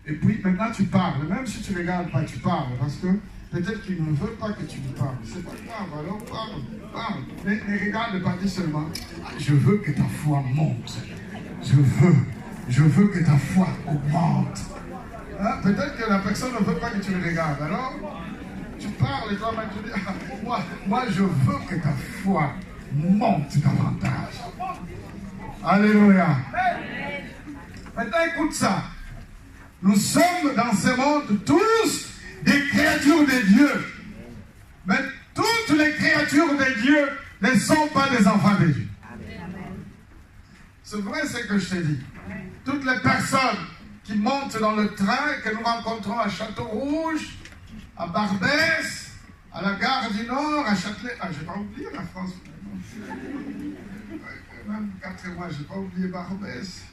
Et puis maintenant tu parles. Même si tu ne regardes pas, tu parles. Parce que peut-être qu'il ne veut pas que tu me parles. C'est pas grave, alors parle. Mais ne regarde pas, dis seulement, je veux que ta foi monte. Je veux que ta foi augmente. Hein? Peut-être que la personne ne veut pas que tu le regardes. Alors, tu parles et toi-même tu dis, moi je veux que ta foi monte davantage. Alléluia. Maintenant écoute ça. Nous sommes dans ce monde tous des créatures de Dieu. Mais toutes les créatures de Dieu ne sont pas des enfants de Dieu. C'est vrai ce que je t'ai dit. Toutes les personnes qui montent dans le train que nous rencontrons à Château-Rouge, à Barbès, à la gare du Nord, à Châtelet. Ah, j'ai pas oublié la France. Même 4 mois, j'ai pas oublié Barbès.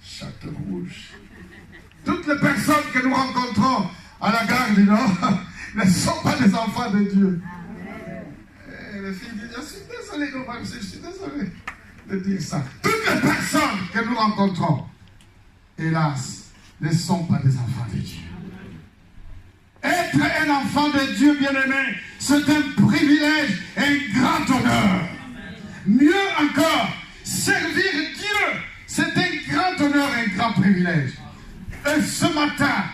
Château-Rouge. Toutes les personnes que nous rencontrons à la gare du Nord ne sont pas des enfants de Dieu. Et les filles disent, je suis désolé, je suis désolé de dire ça. Toutes les personnes que nous rencontrons, hélas, ne sont pas des enfants de Dieu. Être un enfant de Dieu, bien-aimé, c'est un privilège et un grand honneur. Mieux encore, servir Dieu, c'est un grand honneur et un grand privilège. Et ce matin,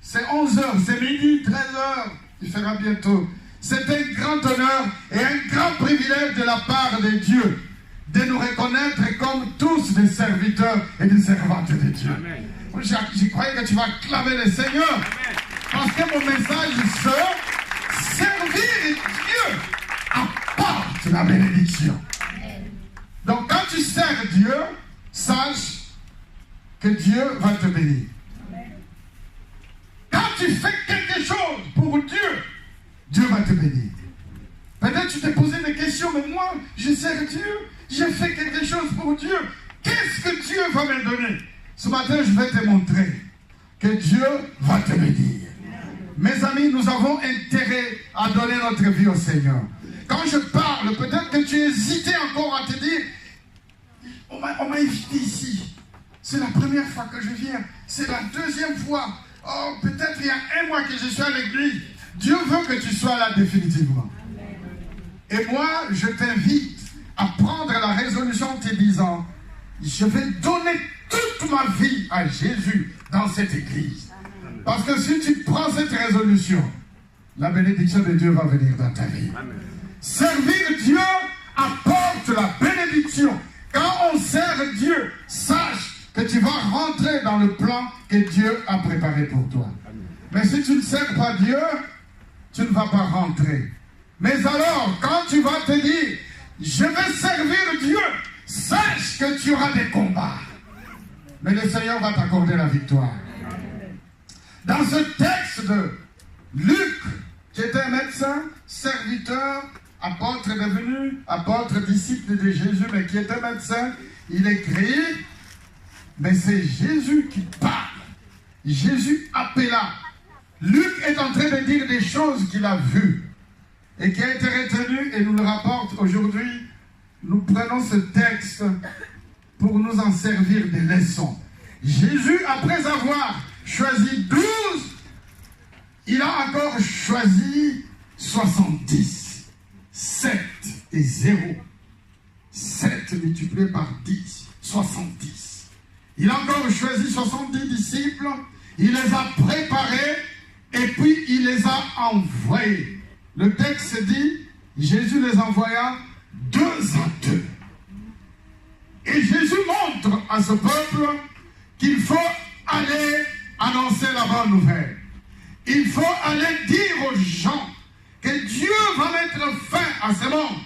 c'est 11h, c'est midi, 13h, il fera bientôt. C'est un grand honneur et un grand privilège de la part de Dieu de nous reconnaître comme tous des serviteurs et des servantes de Dieu. Je croyais que tu vas acclamer le Seigneur. Amen. Parce que mon message, c'est servir Dieu apporte la bénédiction. Amen. Donc quand tu sers Dieu, sache que Dieu va te bénir. Amen. Quand tu fais quelque chose pour Dieu, Dieu va te bénir. Peut-être tu t'es posé des questions, mais moi, je sers Dieu, j'ai fait quelque chose pour Dieu. Qu'est-ce que Dieu va me donner? Ce matin, je vais te montrer que Dieu va te bénir. Mes amis, nous avons intérêt à donner notre vie au Seigneur. Quand je parle, peut-être que tu hésitais encore à te dire, on m'a invité ici. C'est la première fois que je viens. C'est la deuxième fois. Oh, peut-être il y a un mois que je suis à l'église. Dieu veut que tu sois là définitivement. Et moi, je t'invite à prendre la résolution en te disant, je vais donner toute ma vie à Jésus dans cette église. Parce que si tu prends cette résolution, la bénédiction de Dieu va venir dans ta vie. Servir Dieu apporte la attention, quand on sert Dieu, sache que tu vas rentrer dans le plan que Dieu a préparé pour toi. Mais si tu ne sers pas Dieu, tu ne vas pas rentrer. Mais alors, quand tu vas te dire, je vais servir Dieu, sache que tu auras des combats. Mais le Seigneur va t'accorder la victoire. Dans ce texte de Luc, qui était un médecin, serviteur, apôtre devenu, apôtre, disciple de Jésus, mais qui était médecin, il écrit, mais c'est Jésus qui parle. Jésus appela. Luc est en train de dire des choses qu'il a vues et qui a été retenu et nous le rapporte aujourd'hui. Nous prenons ce texte pour nous en servir des leçons. Jésus, après avoir choisi 12, il a encore choisi 70. 7 et 0. 7 multiplié par 10, 70. Il a encore choisi 70 disciples, il les a préparés et puis il les a envoyés. Le texte dit, Jésus les envoya 2 à 2. Et Jésus montre à ce peuple qu'il faut aller annoncer la bonne nouvelle. Il faut aller dire aux gens que Dieu va mettre fin à ce monde,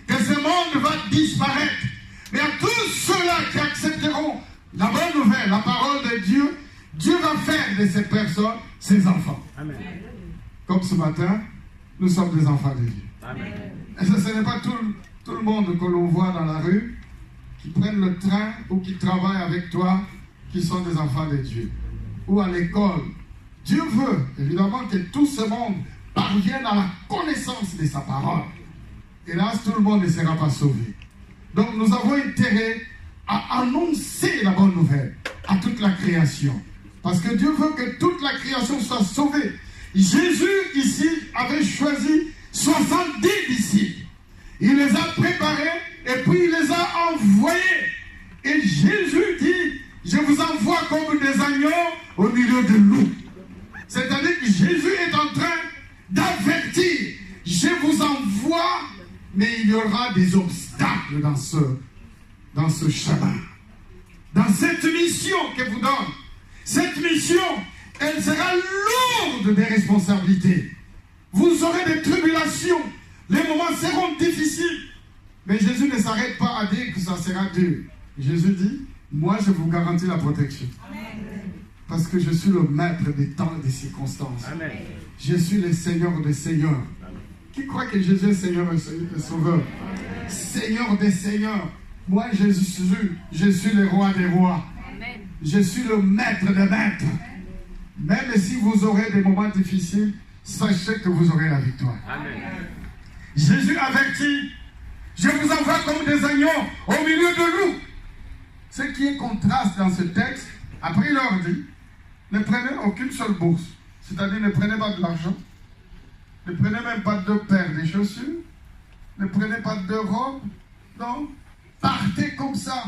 que ce monde va disparaître. Mais à tous ceux-là qui accepteront la bonne nouvelle, la parole de Dieu, Dieu va faire de ces personnes ses enfants. Amen. Comme ce matin, nous sommes des enfants de Dieu. Amen. Et ce n'est pas tout le monde que l'on voit dans la rue, qui prennent le train ou qui travaillent avec toi, qui sont des enfants de Dieu. Ou à l'école. Dieu veut, évidemment, que tout ce monde parvienne à la connaissance de sa parole. Hélas, tout le monde ne sera pas sauvé. Donc, nous avons intérêt à annoncer la bonne nouvelle à toute la création. Parce que Dieu veut que toute la création soit sauvée. Jésus, ici, avait choisi 70 disciples. Il les a préparés et puis il les a envoyés. Et Jésus dit, je vous envoie comme des agneaux au milieu de loups. C'est-à-dire que Jésus est en train d'avertir. Je vous envoie, mais il y aura des obstacles dans ce chemin. Dans cette mission que vous donne. Cette mission, elle sera lourde de responsabilités. Vous aurez des tribulations. Les moments seront difficiles. Mais Jésus ne s'arrête pas à dire que ça sera dur. Jésus dit, moi je vous garantis la protection. Amen. Parce que je suis le maître des temps et des circonstances. Amen. Je suis le Seigneur des Seigneurs. Amen. Qui croit que Jésus est Seigneur et Sauveur? Amen. Seigneur des Seigneurs. Moi je suis le roi des rois. Amen. Je suis le maître des maîtres. Même si vous aurez des moments difficiles, sachez que vous aurez la victoire. Amen. Jésus avertit, je vous envoie comme des agneaux au milieu de loups. Ce qui est contraste dans ce texte, après il leur dit, ne prenez aucune seule bourse. C'est-à-dire ne prenez pas de l'argent, ne prenez même pas 2 paires de chaussures, ne prenez pas 2 robes. Non, partez comme ça.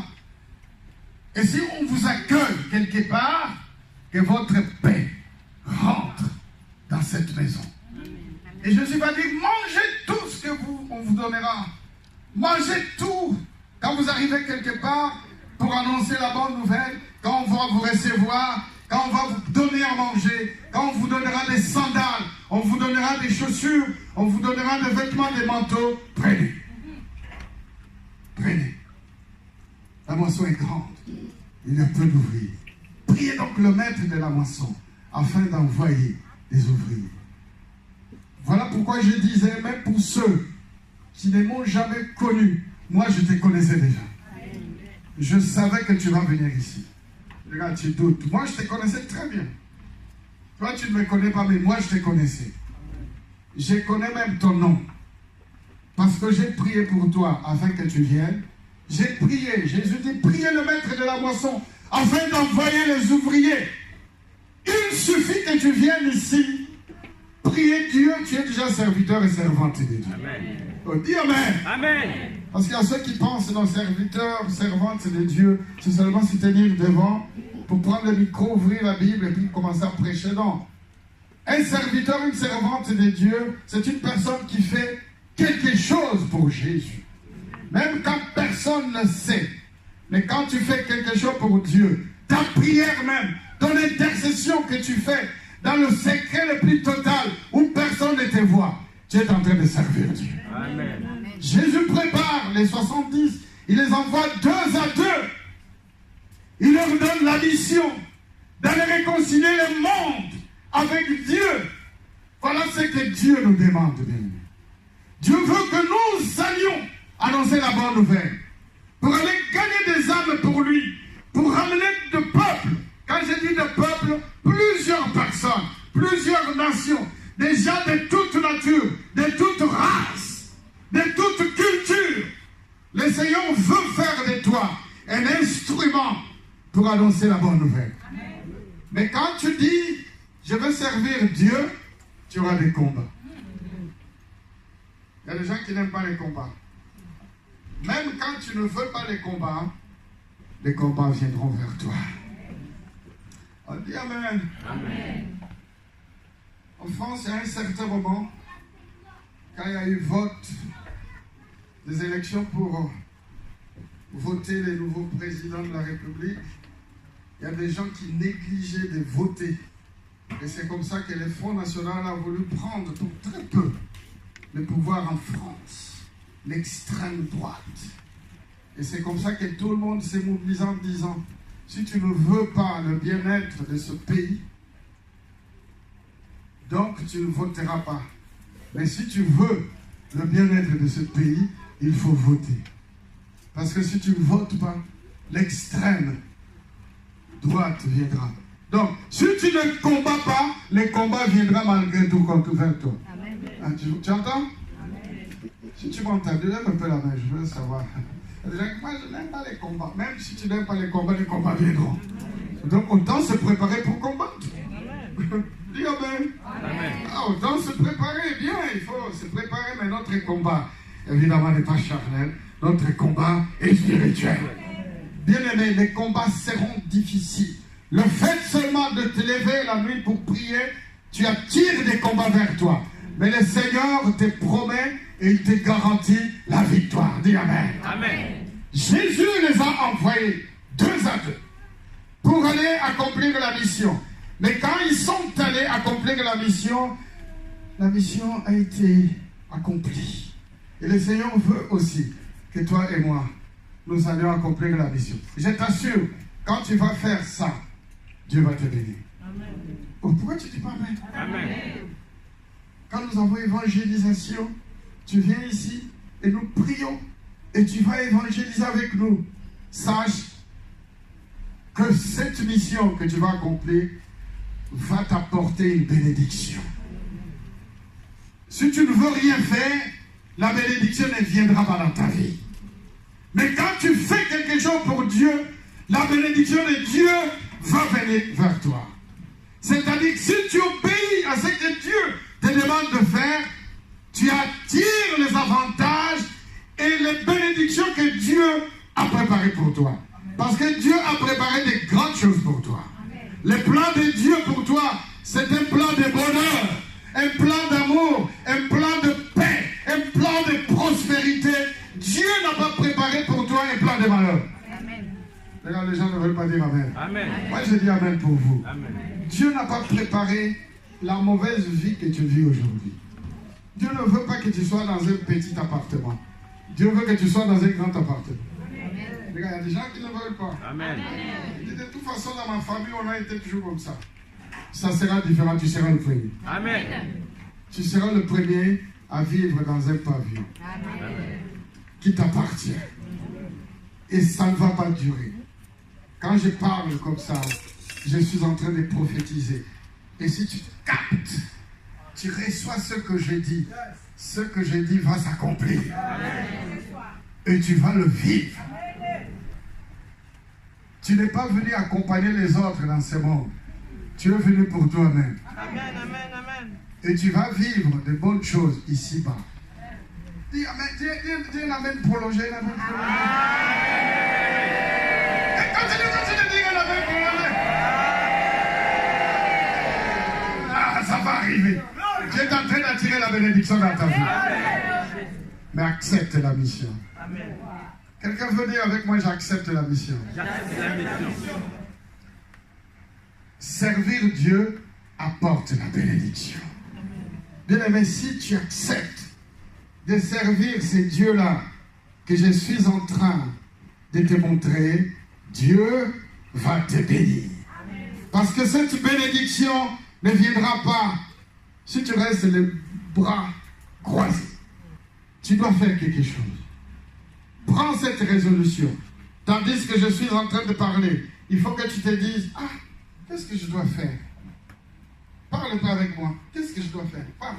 Et si on vous accueille quelque part, que votre paix rentre dans cette maison. Et Jésus va dire, mangez tout ce que on vous donnera. Mangez tout. Quand vous arrivez quelque part, pour annoncer la bonne nouvelle, quand on va vous recevoir, quand on va vous donner à manger, quand on vous donnera des sandales, on vous donnera des chaussures, on vous donnera des vêtements, des manteaux, prenez. Prenez. La moisson est grande. Il y a peu d'ouvriers. Priez donc le maître de la moisson afin d'envoyer des ouvriers. Voilà pourquoi je disais, même pour ceux qui ne m'ont jamais connu, moi je te connaissais déjà. Je savais que tu vas venir ici. Regarde, tu doutes. Moi je te connaissais très bien. Toi tu ne me connais pas, mais moi je te connaissais. Je connais même ton nom. Parce que j'ai prié pour toi afin que tu viennes. J'ai prié. Jésus dit, priez le maître de la moisson afin d'envoyer les ouvriers. Il suffit que tu viennes ici. Priez Dieu, tu es déjà serviteur et servante de Dieu. Amen. Oh, dis Amen. Amen. Parce qu'il y a ceux qui pensent nos serviteurs, servantes de Dieu, c'est seulement se tenir devant pour prendre le micro, ouvrir la Bible et puis commencer à prêcher. Non. Un serviteur, une servante de Dieu, c'est une personne qui fait quelque chose pour Jésus. Même quand personne ne sait. Mais quand tu fais quelque chose pour Dieu, ta prière même, ton intercession que tu fais dans le secret le plus total où personne ne te voit, tu es en train de servir Dieu. Amen. Jésus prépare les 70, il les envoie 2 à 2. Il leur donne la mission d'aller réconcilier le monde avec Dieu. Voilà ce que Dieu nous demande, bien-aimés. Dieu veut que nous allions annoncer la bonne nouvelle pour aller gagner des âmes pour lui, pour ramener de peuple. Quand je dis de peuple, plusieurs personnes, plusieurs nations, des gens de toute nature, de toute race, de toute culture. Le Seigneur veut faire de toi un instrument pour annoncer la bonne nouvelle. Amen. Mais quand tu dis, je veux servir Dieu, tu auras des combats. Il y a des gens qui n'aiment pas les combats. Même quand tu ne veux pas les combats viendront vers toi. On dit Amen. Amen. En France, il y a un certain moment, quand il y a eu vote des élections pour voter les nouveaux présidents de la République, il y a des gens qui négligeaient de voter. Et c'est comme ça que le Front National a voulu prendre pour très peu le pouvoir en France, l'extrême droite. Et c'est comme ça que tout le monde s'est mobilisé en disant, si tu ne veux pas le bien-être de ce pays, donc tu ne voteras pas. Mais si tu veux le bien-être de ce pays, il faut voter. Parce que si tu ne votes pas, l'extrême droite viendra. Donc, si tu ne combats pas, le combat viendra malgré tout vers toi. Amen. Tu entends? Amen. Si tu m'entends, lève un peu la main, je veux savoir. Moi, je n'aime pas les combats. Même si tu n'aimes pas les combats viendront. Amen. Donc, autant se préparer pour combattre. Dis Amen. Amen. Ah, autant se préparer, bien, il faut se préparer, mais notre combat, évidemment, n'est pas charnel. Notre combat est spirituel. Bien aimé, les combats seront difficiles. Le fait seulement de te lever la nuit pour prier, tu attires des combats vers toi. Mais le Seigneur te promet et il te garantit la victoire. Dis Amen. Amen. Jésus les a envoyés 2 à 2 pour aller accomplir la mission. Mais quand ils sont allés accomplir la mission a été accomplie. Et le Seigneur veut aussi que toi et moi, nous allions accomplir la mission. Je t'assure, quand tu vas faire ça, Dieu va te bénir. Amen. Oh, pourquoi tu dis pas Amen? Amen. Quand nous avons évangélisation, tu viens ici et nous prions et tu vas évangéliser avec nous. Sache que cette mission que tu vas accomplir va t'apporter une bénédiction. Si tu ne veux rien faire, la bénédiction ne viendra pas dans ta vie. Mais quand tu fais quelque chose pour Dieu, la bénédiction de Dieu va venir vers toi. C'est-à-dire que si tu obéis à ce que Dieu te demande de faire, tu attires les avantages et les bénédictions que Dieu a préparées pour toi. Parce que Dieu a préparé de grandes choses pour toi. Le plan de Dieu pour toi, c'est un plan de bonheur, un plan d'amour, un plan de paix, un plan de prospérité. Dieu n'a pas préparé pour toi un plan de malheur. Amen. Regarde, les gens ne veulent pas dire Amen. Amen. Moi, je dis Amen pour vous. Amen. Dieu n'a pas préparé la mauvaise vie que tu vis aujourd'hui. Dieu ne veut pas que tu sois dans un petit appartement. Dieu veut que tu sois dans un grand appartement. Amen. Regarde, il y a des gens qui ne veulent pas. Amen. Et de toute façon, dans ma famille, on a été toujours comme ça. Ça sera différent, tu seras le premier. Amen. Tu seras le premier à vivre dans un pavillon. Amen. Qui t'appartient. Et ça ne va pas durer. Quand je parle comme ça, je suis en train de prophétiser. Et si tu captes, tu reçois ce que je dis. Ce que je dis va s'accomplir. Et tu vas le vivre. Tu n'es pas venu accompagner les autres dans ce monde. Tu es venu pour toi-même. Amen, amen, amen. Et tu vas vivre de bonnes choses ici-bas. Dis Amen, dis un Amen prolongé, un Amen prolongé. Et continue de dire un Amen prolongé. Ah, ça va arriver. Dieu est en train d'attirer la bénédiction dans ta vie. Mais accepte la mission. Quelqu'un veut dire avec moi, j'accepte la mission. Servir Dieu apporte la bénédiction. Bien aimé, si tu acceptes de servir ces dieux-là que je suis en train de te montrer, Dieu va te bénir. Parce que cette bénédiction ne viendra pas si tu restes les bras croisés. Tu dois faire quelque chose. Prends cette résolution. Tandis que je suis en train de parler, il faut que tu te dises, ah, qu'est-ce que je dois faire? Parle pas avec moi. Qu'est-ce que je dois faire? Parle.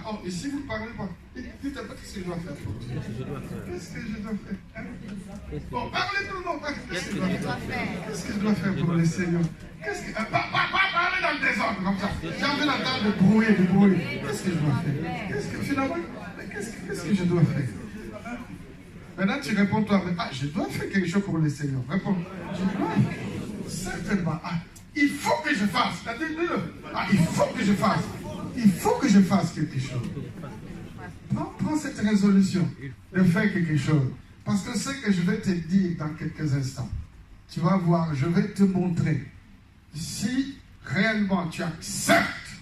Oh, et si vous ne parlez pas, dites-moi qu'est-ce que je dois faire pour Dieu. Qu'est-ce que je dois faire? Hein? Bon, parlez tout le monde. Qu'est-ce que je dois faire? Qu'est-ce que je dois faire pour le Seigneur? Qu'est-ce que... Parlez dans le désordre comme ça. J'ai envie d'entendre le bruit. Qu'est-ce que je dois faire? Qu'est-ce que finalement, qu'est-ce que je dois faire? Maintenant, tu réponds toi, ah, je dois faire quelque chose pour le Seigneur. Réponds. Je dois. Certainement. Ah, il faut que je fasse. Ah, il faut que je fasse. Il faut que je fasse quelque chose. Prends cette résolution de faire quelque chose. Parce que ce que je vais te dire dans quelques instants, tu vas voir, je vais te montrer. Si réellement tu acceptes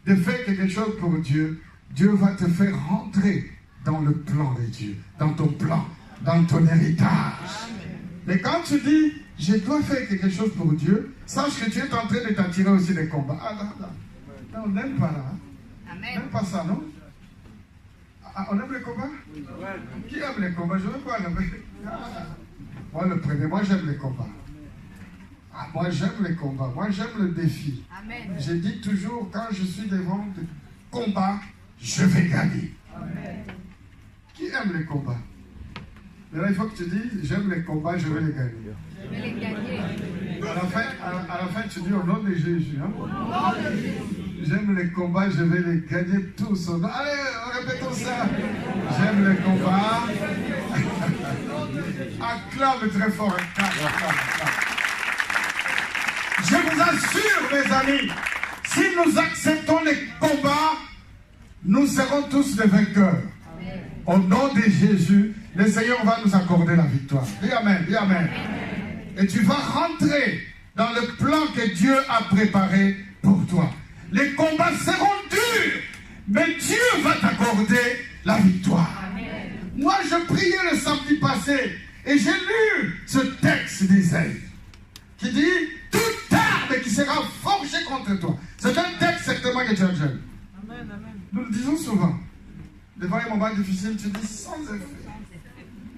de faire quelque chose pour Dieu, Dieu va te faire rentrer dans le plan de Dieu, dans ton plan, dans ton héritage. Mais quand tu dis, je dois faire quelque chose pour Dieu, sache que tu es en train de t'attirer aussi des combats. Ah là, là. Non, on n'aime pas là. On n'aime pas ça, non? Ah, on aime les combats? Qui aime les combats? Je ne veux pas aimer. Moi, le premier, moi j'aime les combats. Ah, moi j'aime les combats, moi j'aime le défi. Amen. Je dis toujours, quand je suis devant le combat, je vais gagner. Amen. Qui aime les combats? Mais là, il faut que tu dises, j'aime les combats, je vais les gagner. Je vais les gagner. À la fin, tu dis au nom de Jésus. Hein? Au nom de Jésus. J'aime les combats, je vais les gagner tous. Allez, répétons ça. J'aime les combats. Acclame très fort. Acclame. Je vous assure, mes amis, si nous acceptons les combats, nous serons tous des vainqueurs. Amen. Au nom de Jésus, le Seigneur va nous accorder la victoire. Dis Amen, dis Amen. Et tu vas rentrer dans le plan que Dieu a préparé pour toi. Les combats seront durs, mais Dieu va t'accorder la victoire. Amen. Moi, je priais le samedi passé et j'ai lu ce texte d'Ésaïe qui dit « Toute arme qui sera forgée contre toi ». C'est un texte certainement que tu as déjà lu. Amen, amen. Nous le disons souvent. Devant un moment difficile, tu dis sans effet.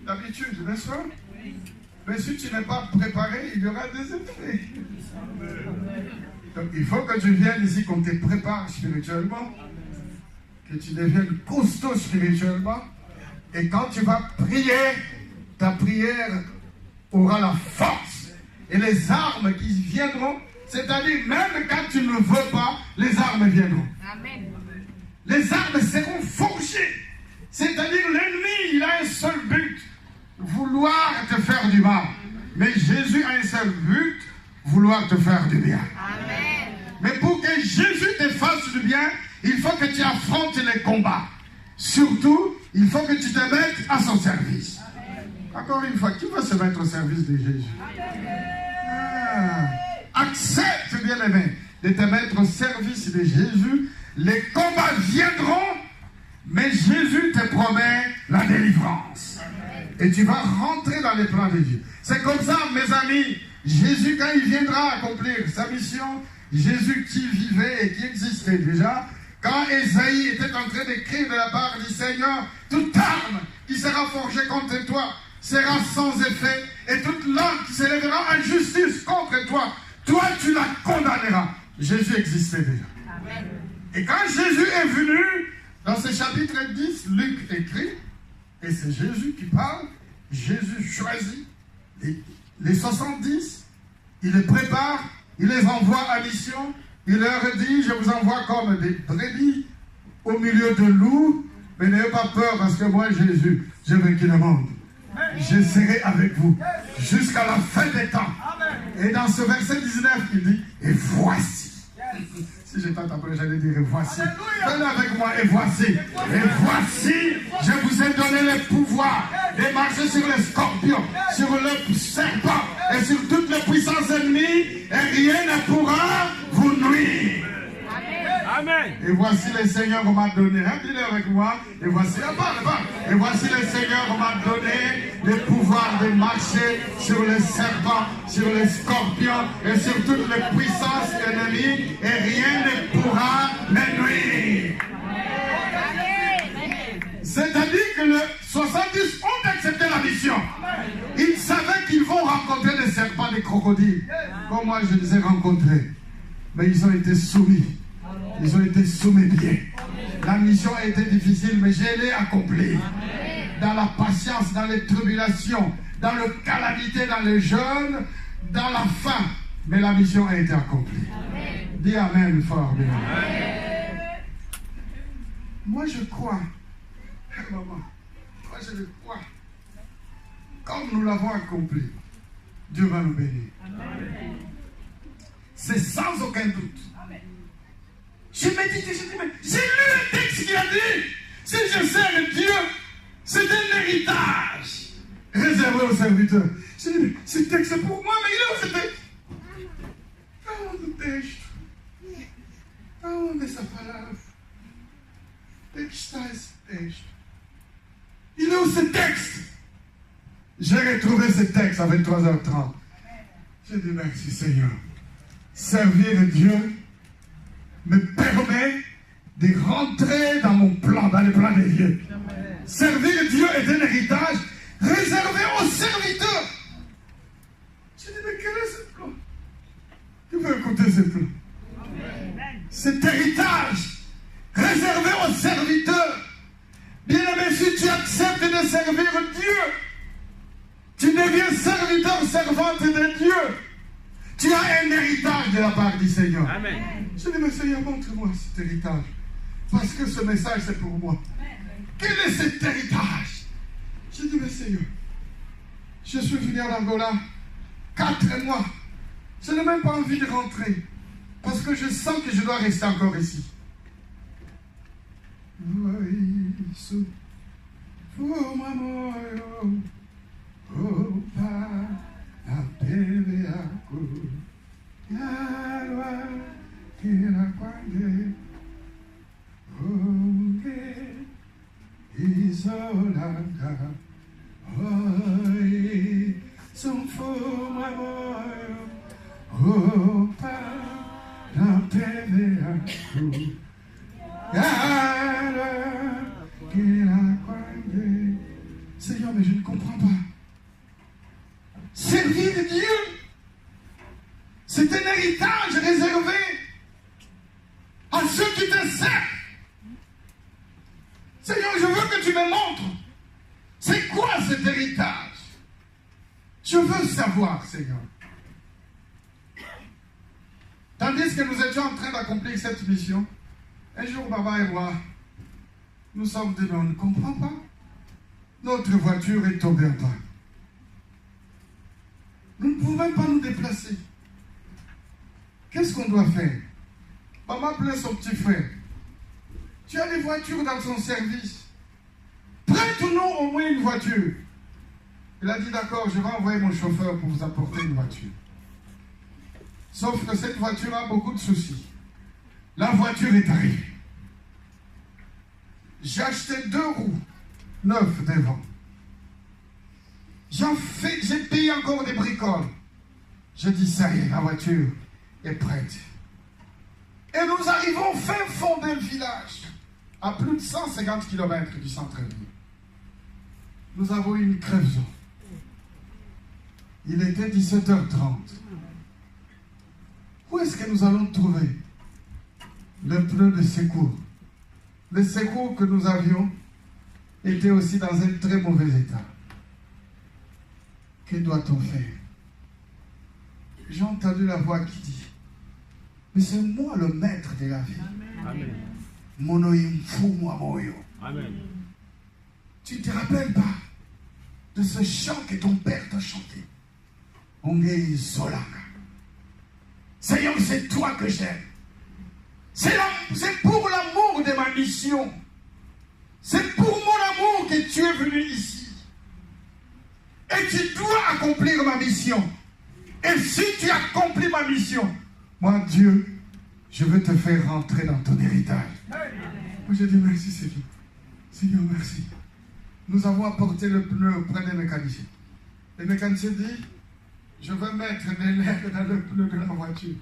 D'habitude, n'est-ce pas? Mais si tu n'es pas préparé, il y aura des effets. Donc il faut que tu viennes ici, qu'on te prépare spirituellement, que tu deviennes costaud spirituellement, et quand tu vas prier, ta prière aura la force. Et les armes qui viendront, c'est-à-dire même quand tu ne veux pas, les armes viendront. Amen. Les armes seront forgées. C'est-à-dire l'ennemi, il a un seul but, vouloir te faire du mal. Mais Jésus a un seul but, vouloir te faire du bien. Amen. Mais pour que Jésus te fasse du bien, il faut que tu affrontes les combats. Surtout, il faut que tu te mettes à son service. Amen. Encore une fois, qui va se mettre au service de Jésus? Accepte, bien-aimé, de te mettre au service de Jésus. Les combats viendront, mais Jésus te promet la délivrance. Et tu vas rentrer dans les plans de Dieu. C'est comme ça, mes amis. Jésus, quand il viendra accomplir sa mission, Jésus qui vivait et qui existait déjà, quand Ésaïe était en train d'écrire de la part du Seigneur, toute arme qui sera forgée contre toi sera sans effet, et toute langue qui s'élèvera en justice contre toi, toi tu la condamneras. Jésus existait déjà. Amen. Et quand Jésus est venu, dans ce chapitre 10, Luc écrit, et c'est Jésus qui parle, Jésus choisit les 70, il les prépare, il les envoie à mission, il leur dit, je vous envoie comme des brebis au milieu de loups, mais n'ayez pas peur parce que moi, Jésus, j'ai vaincu le monde. Je serai avec vous jusqu'à la fin des temps. Et dans ce verset 19, il dit, et voici. Si je t'attendais, j'allais dire et voici. Venez avec moi et voici. Et voici, je vous ai donné le pouvoir de marcher sur les scorpions, sur le serpent et sur toutes les puissances ennemies, et rien ne pourra vous nuire. Amen. Et voici le Seigneur m'a donné. Dis-le avec moi. Et voici, et voici le Seigneur m'a donné le pouvoir de marcher sur les serpents, sur les scorpions et sur toutes les puissances ennemies, et rien ne pourra me nuire. C'est-à-dire que les 70 ont accepté la mission. Ils savaient qu'ils vont rencontrer des serpents, des crocodiles. Comme moi, je les ai rencontrés. Mais ils ont été soumis. Ils ont été soumis bien. La mission a été difficile, mais je l'ai accomplie. Dans la patience, dans les tribulations, dans le calamité, dans le jeûne, dans la faim. Mais la mission a été accomplie. Dis Amen fort bien. Moi je crois. Maman, moi je le crois. Comme nous l'avons accompli, Dieu va nous bénir. C'est sans aucun doute. J'ai médité, j'ai dit, mais j'ai lu le texte qui a dit, si je sers Dieu, c'est un héritage réservé aux serviteurs. J'ai dit, mais ce texte c'est pour moi, mais il est où ce texte? Aonde o texto? Aonde essa palavra? Onde está esse texte? Il est où ce texte? J'ai retrouvé ce texte à 23h30. J'ai dit, merci Seigneur. Servir Dieu me permet de rentrer dans mon plan, dans le plan de Dieu. Servir Dieu est un héritage réservé aux serviteurs. J'ai dit, mais quel est ce plan? Tu veux écouter ce plan? Cet héritage réservé aux serviteurs. Bien-aimé, si tu acceptes de servir Dieu, tu deviens serviteur, servante de Dieu. Tu as un héritage de la part du Seigneur. Amen. Je dis, mais Seigneur, montre-moi cet héritage. Parce que ce message, c'est pour moi. Quel est cet héritage? Je dis, mais Seigneur, je suis venu en Angola 4 mois. Je n'ai même pas envie de rentrer. Parce que je sens que je dois rester encore ici. Seigneur, mais je ne comprends pas. Servir Dieu, c'est un héritage réservé à ceux qui te servent. Seigneur, je veux que tu me montres. C'est quoi cet héritage? Je veux savoir, Seigneur. Tandis que nous étions en train d'accomplir cette mission, un jour, Baba et moi, nous sommes dit, mais on ne comprend pas. Notre voiture est tombée en panne. Nous ne pouvons même pas nous déplacer. Qu'est-ce qu'on doit faire? Maman appelait son petit frère. Tu as des voitures dans son service. Prête-nous au moins une voiture. Il a dit, d'accord, je vais envoyer mon chauffeur pour vous apporter une voiture. Sauf que cette voiture a beaucoup de soucis. La voiture est arrivée. J'ai acheté 2 roues neuves devant. J'ai payé encore des bricoles. Je dis, ça y est, la voiture est prête. Et nous arrivons fin fond d'un village, à plus de 150 km du centre-ville. Nous avons eu une crevaison. Il était 17h30. Où est-ce que nous allons trouver le pneu de secours? Le secours que nous avions était aussi dans un très mauvais état. Que doit-on faire? J'ai entendu la voix qui dit, mais c'est moi le maître de la vie. Amen. Amen. Tu ne te rappelles pas de ce chant que ton père t'a chanté? Seigneur, c'est toi que j'aime. C'est pour l'amour de ma mission. C'est pour mon amour que tu es venu ici. Et tu dois accomplir ma mission. Et si tu accomplis ma mission, moi, Dieu, je veux te faire rentrer dans ton héritage. Moi, je dis merci, Seigneur. Seigneur, merci. Nous avons apporté le pneu auprès des mécaniciens. Le mécanicien dit, je vais mettre des l'air dans le pneu de la voiture.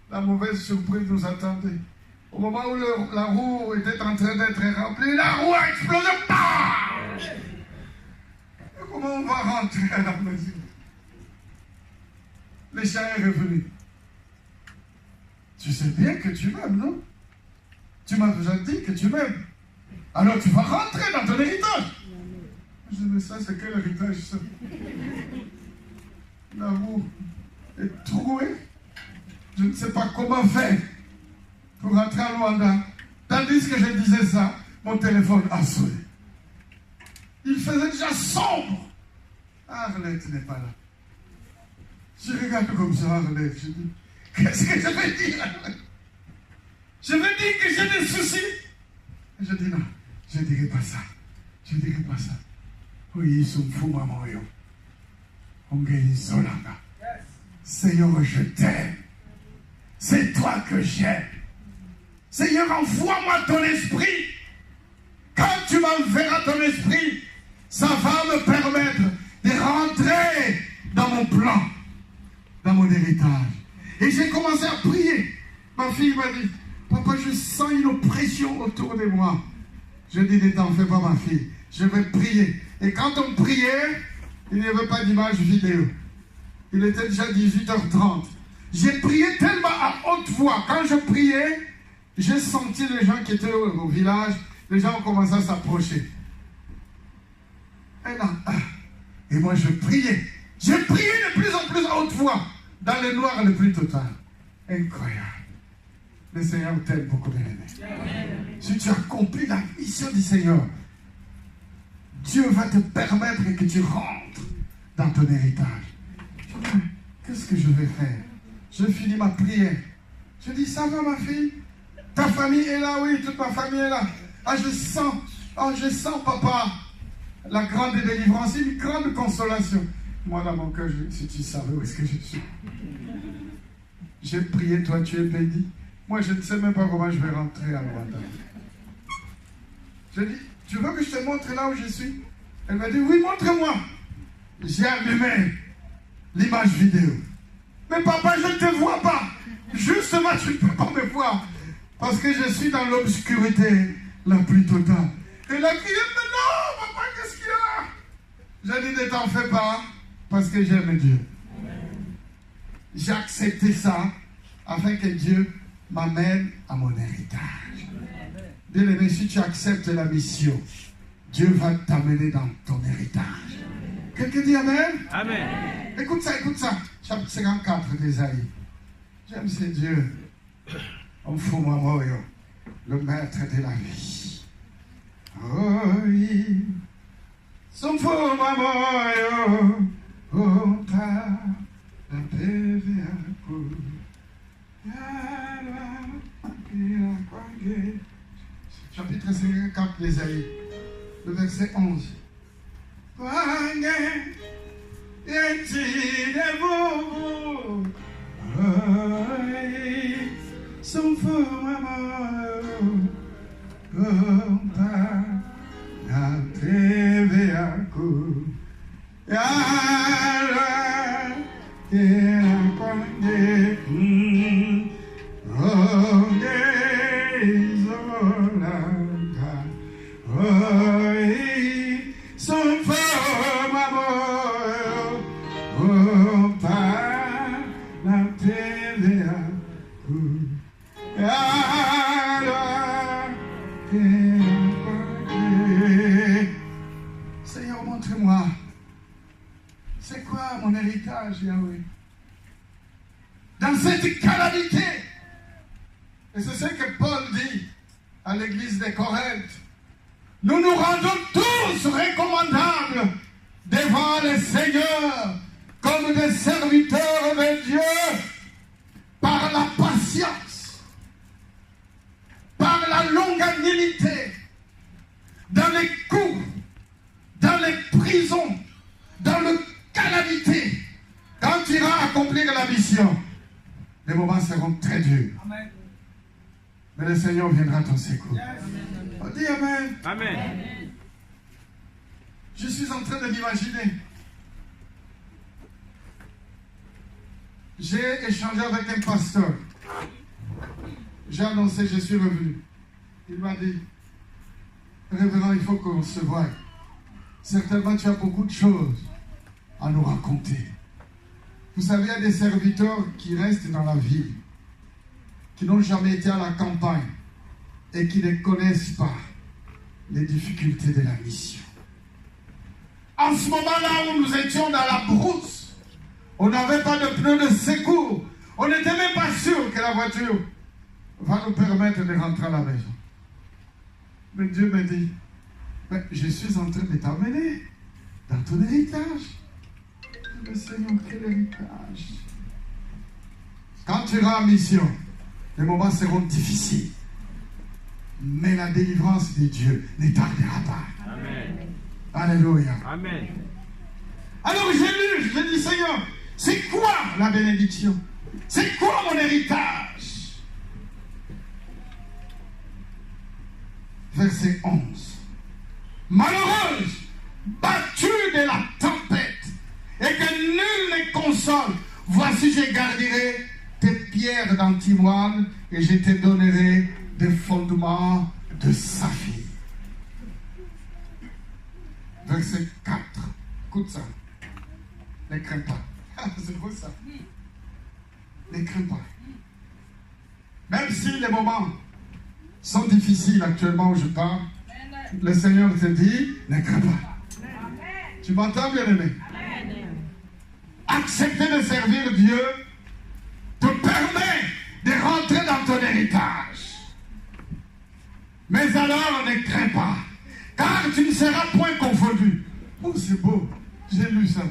La mauvaise surprise nous attendait. Au moment où la roue était en train d'être remplie, la roue a explosé. Et comment on va rentrer à la maison? Le chien est revenu. Tu sais bien que tu m'aimes, non? Tu m'as déjà dit que tu m'aimes. Alors tu vas rentrer dans ton héritage. Je dis, mais ça, c'est quel héritage, ça? La roue est trouée. Je ne sais pas comment faire pour rentrer à Luanda. Tandis que je disais ça, mon téléphone a sonné. Il faisait déjà sombre. Arlette n'est pas là. Je regarde comme ça, Arlette. Je dis, qu'est-ce que je vais dire? Je vais dire que j'ai des soucis. Et je dis non, je ne dirai pas ça. Je ne dirai pas ça. Oui, ils sont fous, maman. On gagne Solanga. Seigneur, je t'aime. C'est toi que j'aime. Seigneur, envoie-moi ton esprit. Quand tu m'enverras ton esprit, ça va me permettre de rentrer dans mon plan, dans mon héritage. Et j'ai commencé à prier. Ma fille m'a dit, papa, je sens une oppression autour de moi. Je dis, ne t'en fais pas, ma fille. Je vais prier. Et quand on priait, il n'y avait pas d'image vidéo. Il était déjà 18h30. J'ai prié tellement à haute voix. Quand je priais, j'ai senti les gens qui étaient au village, les gens ont commencé à s'approcher. Et moi, je priais. Je priais de plus en plus à haute voix, dans le noir le plus total. Incroyable. Le Seigneur t'aime beaucoup, bien-aimé. Si tu accomplis la mission du Seigneur, Dieu va te permettre que tu rentres dans ton héritage. Qu'est-ce que je vais faire? Je finis ma prière. Je dis, ça va ma fille? Ta famille est là? Oui, toute ma famille est là. Ah, je sens papa, la grande délivrance, une grande consolation. Moi, dans mon cœur, si tu savais où est-ce que je suis. J'ai prié, toi, tu es béni. Moi, je ne sais même pas comment je vais rentrer à Luanda. Je dis, tu veux que je te montre là où je suis? Elle m'a dit, oui, montre-moi. J'ai allumé l'image vidéo. Mais papa, je ne te vois pas. Justement, tu ne peux pas me voir. Parce que je suis dans l'obscurité la plus totale. Et la crié, mais non, papa, qu'est-ce qu'il y a? J'ai dit, ne t'en fais pas, parce que j'aime Dieu. J'ai accepté ça, afin que Dieu m'amène à mon héritage. Bien-aimé, si tu acceptes la mission, Dieu va t'amener dans ton héritage. Quelqu'un dit Amen? Amen. Écoute ça. Chapitre 54 d'Ésaïe. J'aime ce Dieu. On fout moi, le maître de la vie. Oh, oui. Son fou maman, oh, ta, la PVA, chapitre 54 d'Ésaïe, le verset 11. Son fou maman, oh, ta, la PVA, Seigneur, montre-moi, c'est quoi mon héritage, Yahweh? Dans cette calamité, et c'est ce que Paul dit à l'église de Corinthe, nous nous rendons tous recommandables devant le Seigneur comme des serviteurs de Dieu par la patience. accomplir la mission, les moments seront très durs. Mais le Seigneur viendra à ton secours. On dit Amen. Amen. Je suis en train de m'imaginer. J'ai échangé avec un pasteur. J'ai annoncé, je suis revenu. Il m'a dit, révérend, il faut qu'on se voie. Certainement, tu as beaucoup de choses à nous raconter. Vous savez, il y a des serviteurs qui restent dans la ville, qui n'ont jamais été à la campagne et qui ne connaissent pas les difficultés de la mission. En ce moment-là où nous étions dans la brousse, on n'avait pas de pneus de secours. On n'était même pas sûr que la voiture va nous permettre de rentrer à la maison. Mais Dieu me dit, mais je suis en train de t'amener dans ton héritage. Mais Seigneur, quel héritage? Quand tu iras en mission, les moments seront difficiles. Mais la délivrance de Dieu ne tardera pas. Amen. Alléluia. Amen. Alors j'ai lu, je dis Seigneur, c'est quoi la bénédiction? C'est quoi mon héritage? Verset 11. Malheureuse, battue de la tempête, et que nul ne console, voici je garderai tes pierres d'antimoine et je te donnerai des fondements de saphir. Verset 4. Écoute ça. Ne crains pas. C'est beau ça. Ne crains pas. Même si les moments sont difficiles actuellement où je parle, le Seigneur te dit, ne crains pas. Tu m'entends, bien-aimé? Accepter de servir Dieu te permet de rentrer dans ton héritage. Mais alors, ne crains pas, car tu ne seras point confondu. Oh, c'est beau, j'ai lu ça.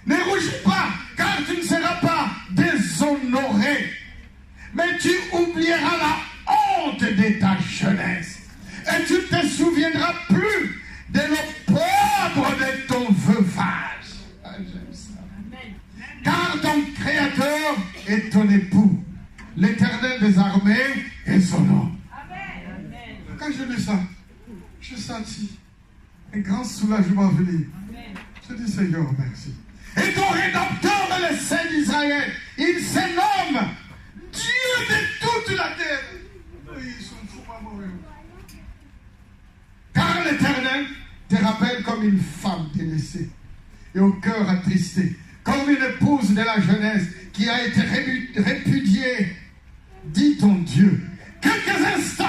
Ne rougis pas, car tu ne seras pas déshonoré. Mais tu oublieras la honte de ta jeunesse. Et tu ne te souviendras plus de l'opprobre de ton veuvage. Ah, j'aime ça. Car ton Créateur est ton époux. L'Éternel des armées est son nom. Quand j'ai lu ça, j'ai senti un grand soulagement venir. Je dis Seigneur, merci. Et ton Rédempteur, le Saint d'Israël, il se nomme Dieu de toute la terre. Ils sont fous, maman. Car l'Éternel te rappelle comme une femme délaissée et au cœur attristé, comme une épouse de la jeunesse qui a été répudiée. Dis ton Dieu, quelques instants,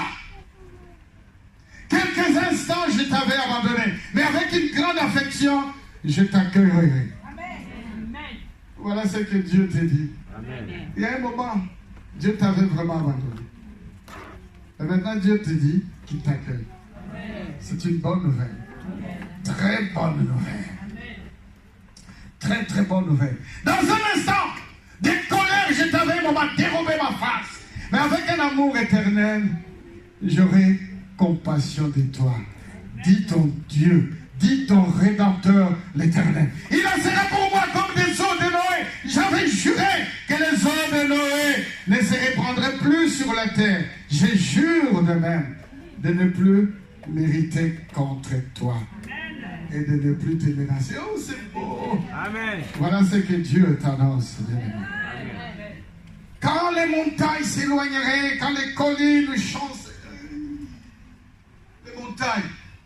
je t'avais abandonné, mais avec une grande affection, je t'accueillerai. Voilà ce que Dieu te dit. Amen. Il y a un moment, Dieu t'avait vraiment abandonné. Et maintenant, Dieu te dit qu'il t'accueille. C'est une bonne nouvelle. Très bonne nouvelle. Très, très bonne nouvelle. Dans un instant, de colère, je t'avais dérobé ma face. Mais avec un amour éternel, j'aurai compassion de toi. Dis ton Dieu, dis ton Rédempteur, l'Éternel. Il en sera pour moi comme des eaux de Noé. J'avais juré que les eaux de Noé ne se répandраient plus sur la terre. Je jure de même de ne plus mériter contre toi et de ne plus te menacer. Oh, c'est beau. Amen. Voilà ce que Dieu t'annonce. Quand les montagnes s'éloigneraient, quand les collines chancent,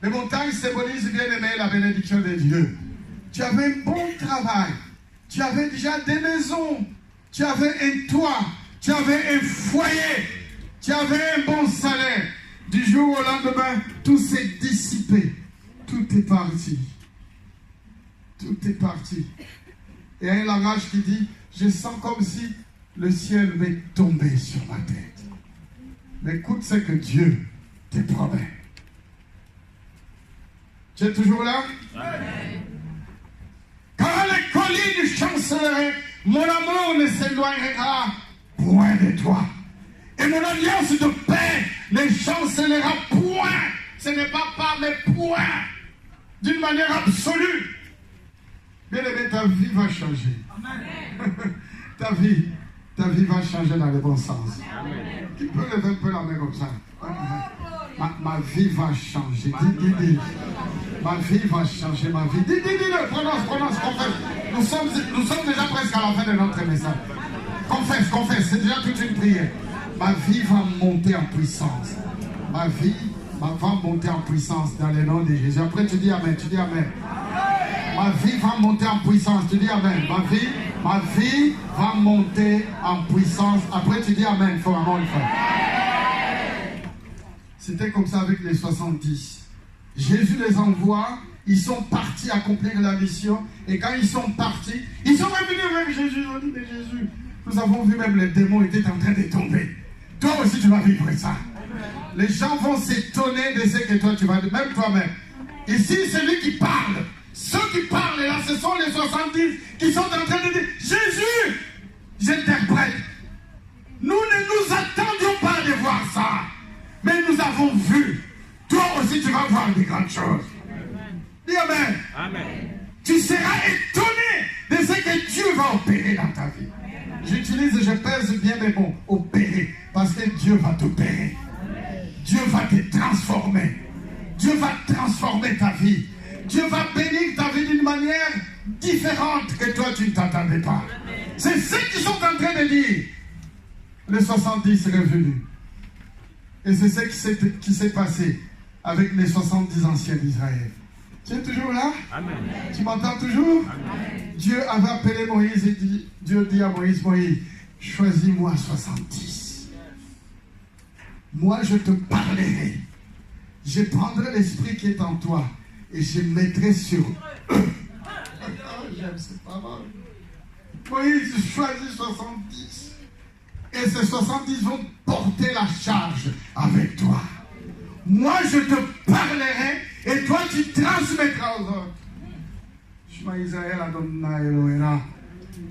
les montagnes symbolisent, bien aimé, la bénédiction de Dieu. Tu avais un bon travail, tu avais déjà des maisons, tu avais un toit, tu avais un foyer, tu avais un bon salaire. Du jour au lendemain, tout s'est dissipé, tout est parti. Tout est parti. Et il y a un langage qui dit, je sens comme si le ciel m'est tombé sur ma tête. Mais écoute ce que Dieu te promet. Tu es toujours là? Amen. Quand les collines chancelleraient, mon amour ne s'éloignera point de toi. Et mon alliance de paix ne chancellera point. Ce n'est pas par mais point. D'une manière absolue. Bien aimé, ta vie va changer. Amen. ta vie va changer dans le bon sens. Tu peux lever un peu la main comme ça. Ma vie va changer. Dis. Ma vie va changer, ma vie. Dis, prononce, confesse. Nous sommes déjà presque à la fin de notre message. Confesse, c'est déjà toute une prière. Ma vie va monter en puissance. Ma vie va monter en puissance dans le nom de Jésus. Après, tu dis Amen. Ma vie va monter en puissance. Tu dis Amen. Ma vie va monter en puissance. Après, tu dis Amen. Il faut vraiment le faire. C'était comme ça avec les 70. Jésus les envoie. Ils sont partis accomplir la mission. Et quand ils sont partis, ils sont revenus avec Jésus. Ils ont dit, mais Jésus, nous avons vu même les démons étaient en train de tomber. Toi aussi, tu vas vivre ça. Les gens vont s'étonner de ce que toi, tu vas dire. Même toi-même. Ici, c'est lui qui parle. Ceux qui parlent là, ce sont les 70 qui sont en train de dire, Jésus, j'interprète. Nous ne nous attendions pas de voir ça. Mais nous avons vu. Toi aussi, tu vas voir des grandes choses. Dis Amen. Tu seras étonné de ce que Dieu va opérer dans ta vie. Je pèse bien mes mots, opérer, parce que Dieu va t'opérer. Dieu va te transformer. Dieu va transformer ta vie. Dieu va bénir ta vie d'une manière différente que toi tu ne t'attendais pas. C'est ce qu'ils sont en train de dire. Les 70 revenus. Et c'est ce qui s'est passé avec les 70 anciens d'Israël. Tu es toujours là? Amen. Tu m'entends toujours? Amen. Dieu avait appelé Moïse et Dieu dit à Moïse, choisis-moi 70. Moi je te parlerai. Je prendrai l'esprit qui est en toi et je mettrai sur eux. J'aime ces paroles. Moïse choisit 70. Et ces 70 vont porter la charge avec toi. Moi je te parlerai et toi tu transmettras aux autres. Shema Israël Adonai Elohera.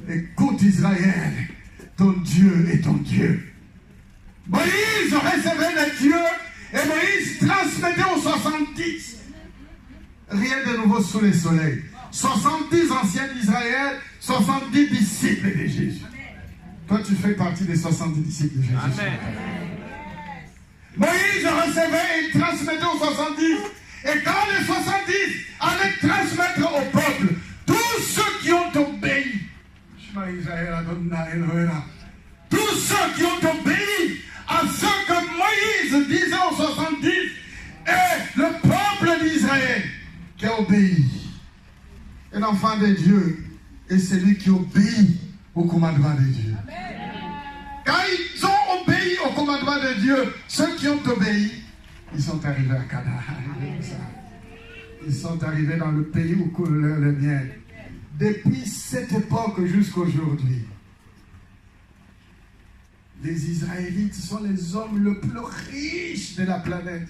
Écoute Israël, ton Dieu est ton Dieu. Moïse recevait de Dieu et Moïse transmettait aux 70. Rien de nouveau sous le soleil. 70 anciens d'Israël, 70 disciples de Jésus. Toi tu fais partie des 70 disciples de Jésus. Amen. Moïse recevait et transmettait aux 70. Et quand les 70 allaient transmettre au peuple, tous ceux qui ont obéi, tous ceux qui ont obéi à ce que Moïse disait aux 70, et le peuple d'Israël qui a obéi. Un enfant de Dieu est celui qui obéit au commandement de Dieu. Quand ils ont obéi au commandement de Dieu, ceux qui ont obéi, ils sont arrivés à Canaan. Ils sont arrivés dans le pays où coule le miel. Depuis cette époque jusqu'à aujourd'hui, les Israélites sont les hommes les plus riches de la planète.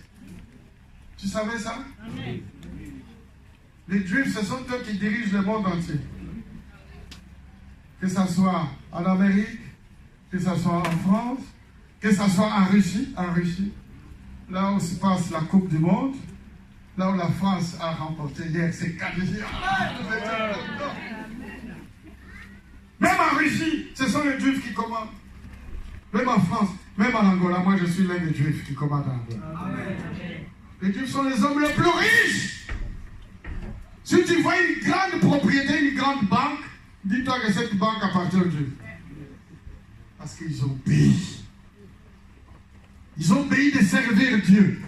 Tu savais ça? Les Juifs, ce sont eux qui dirigent le monde entier. Que ce soit en Amérique, que ce soit en France, que ce soit en Russie, là où se passe la Coupe du Monde, là où la France a remporté hier ses qualifiés. Même en Russie, ce sont les Juifs qui commandent. Même en France, même en Angola, moi je suis l'un des Juifs qui commandent en Angola. Les Juifs sont les hommes les plus riches. Si tu vois une grande propriété, une grande banque, dis-toi que cette banque appartient aux Juifs. Parce qu'ils ont obéi. Ils ont obéi de servir Dieu.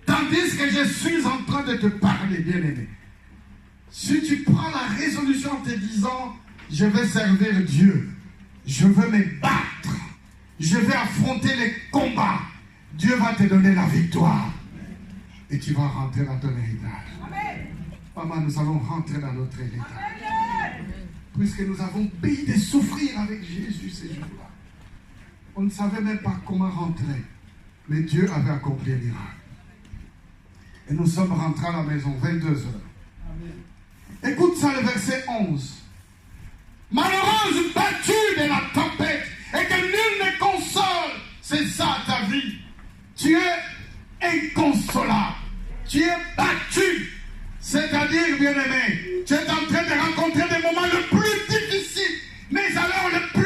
Tandis que je suis en train de te parler, bien-aimé. Si tu prends la résolution en te disant, je vais servir Dieu, je veux me battre, je vais affronter les combats, Dieu va te donner la victoire. Et tu vas rentrer dans ton héritage. Maman, nous allons rentrer dans notre héritage. Puisque nous avons payé de souffrir avec Jésus ces jours-là. On ne savait même pas comment rentrer. Mais Dieu avait accompli un miracle. Et nous sommes rentrés à la maison, 22 heures. Écoute ça, le verset 11. Malheureuse, battue de la tempête, et que nul ne console. C'est ça ta vie. Tu es inconsolable. Tu es battu. C'est-à-dire, bien-aimé, tu es en train de rencontrer des moments les plus difficiles, mais alors les plus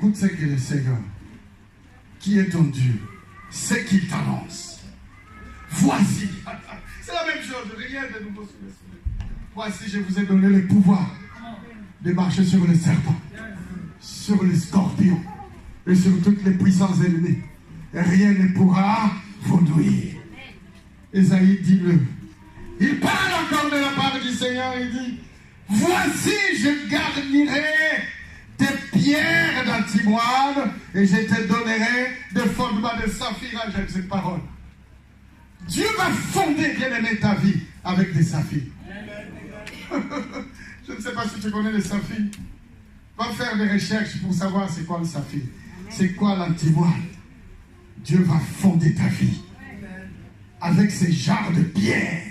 Écoute ce que le Seigneur, qui est ton Dieu, ce qu'il t'annonce. Voici. C'est la même chose, rien de nouveau sur le ciel. Voici, je vous ai donné le pouvoir de marcher sur les serpents, sur les scorpions et sur toutes les puissances ennemies. Et rien ne pourra vous nuire. Ésaïe dit-le. Il parle encore de la part du Seigneur, il dit, voici, je garnirai tes pierres d'antimoine et je te donnerai des fondements de saphir. J'aime cette parole. Dieu va fonder, bien aimé, ta vie avec des saphirs. Je ne sais pas si tu connais les saphirs. Va faire des recherches pour savoir c'est quoi le saphir. C'est quoi l'antimoine. Dieu va fonder ta vie avec ces genres de pierres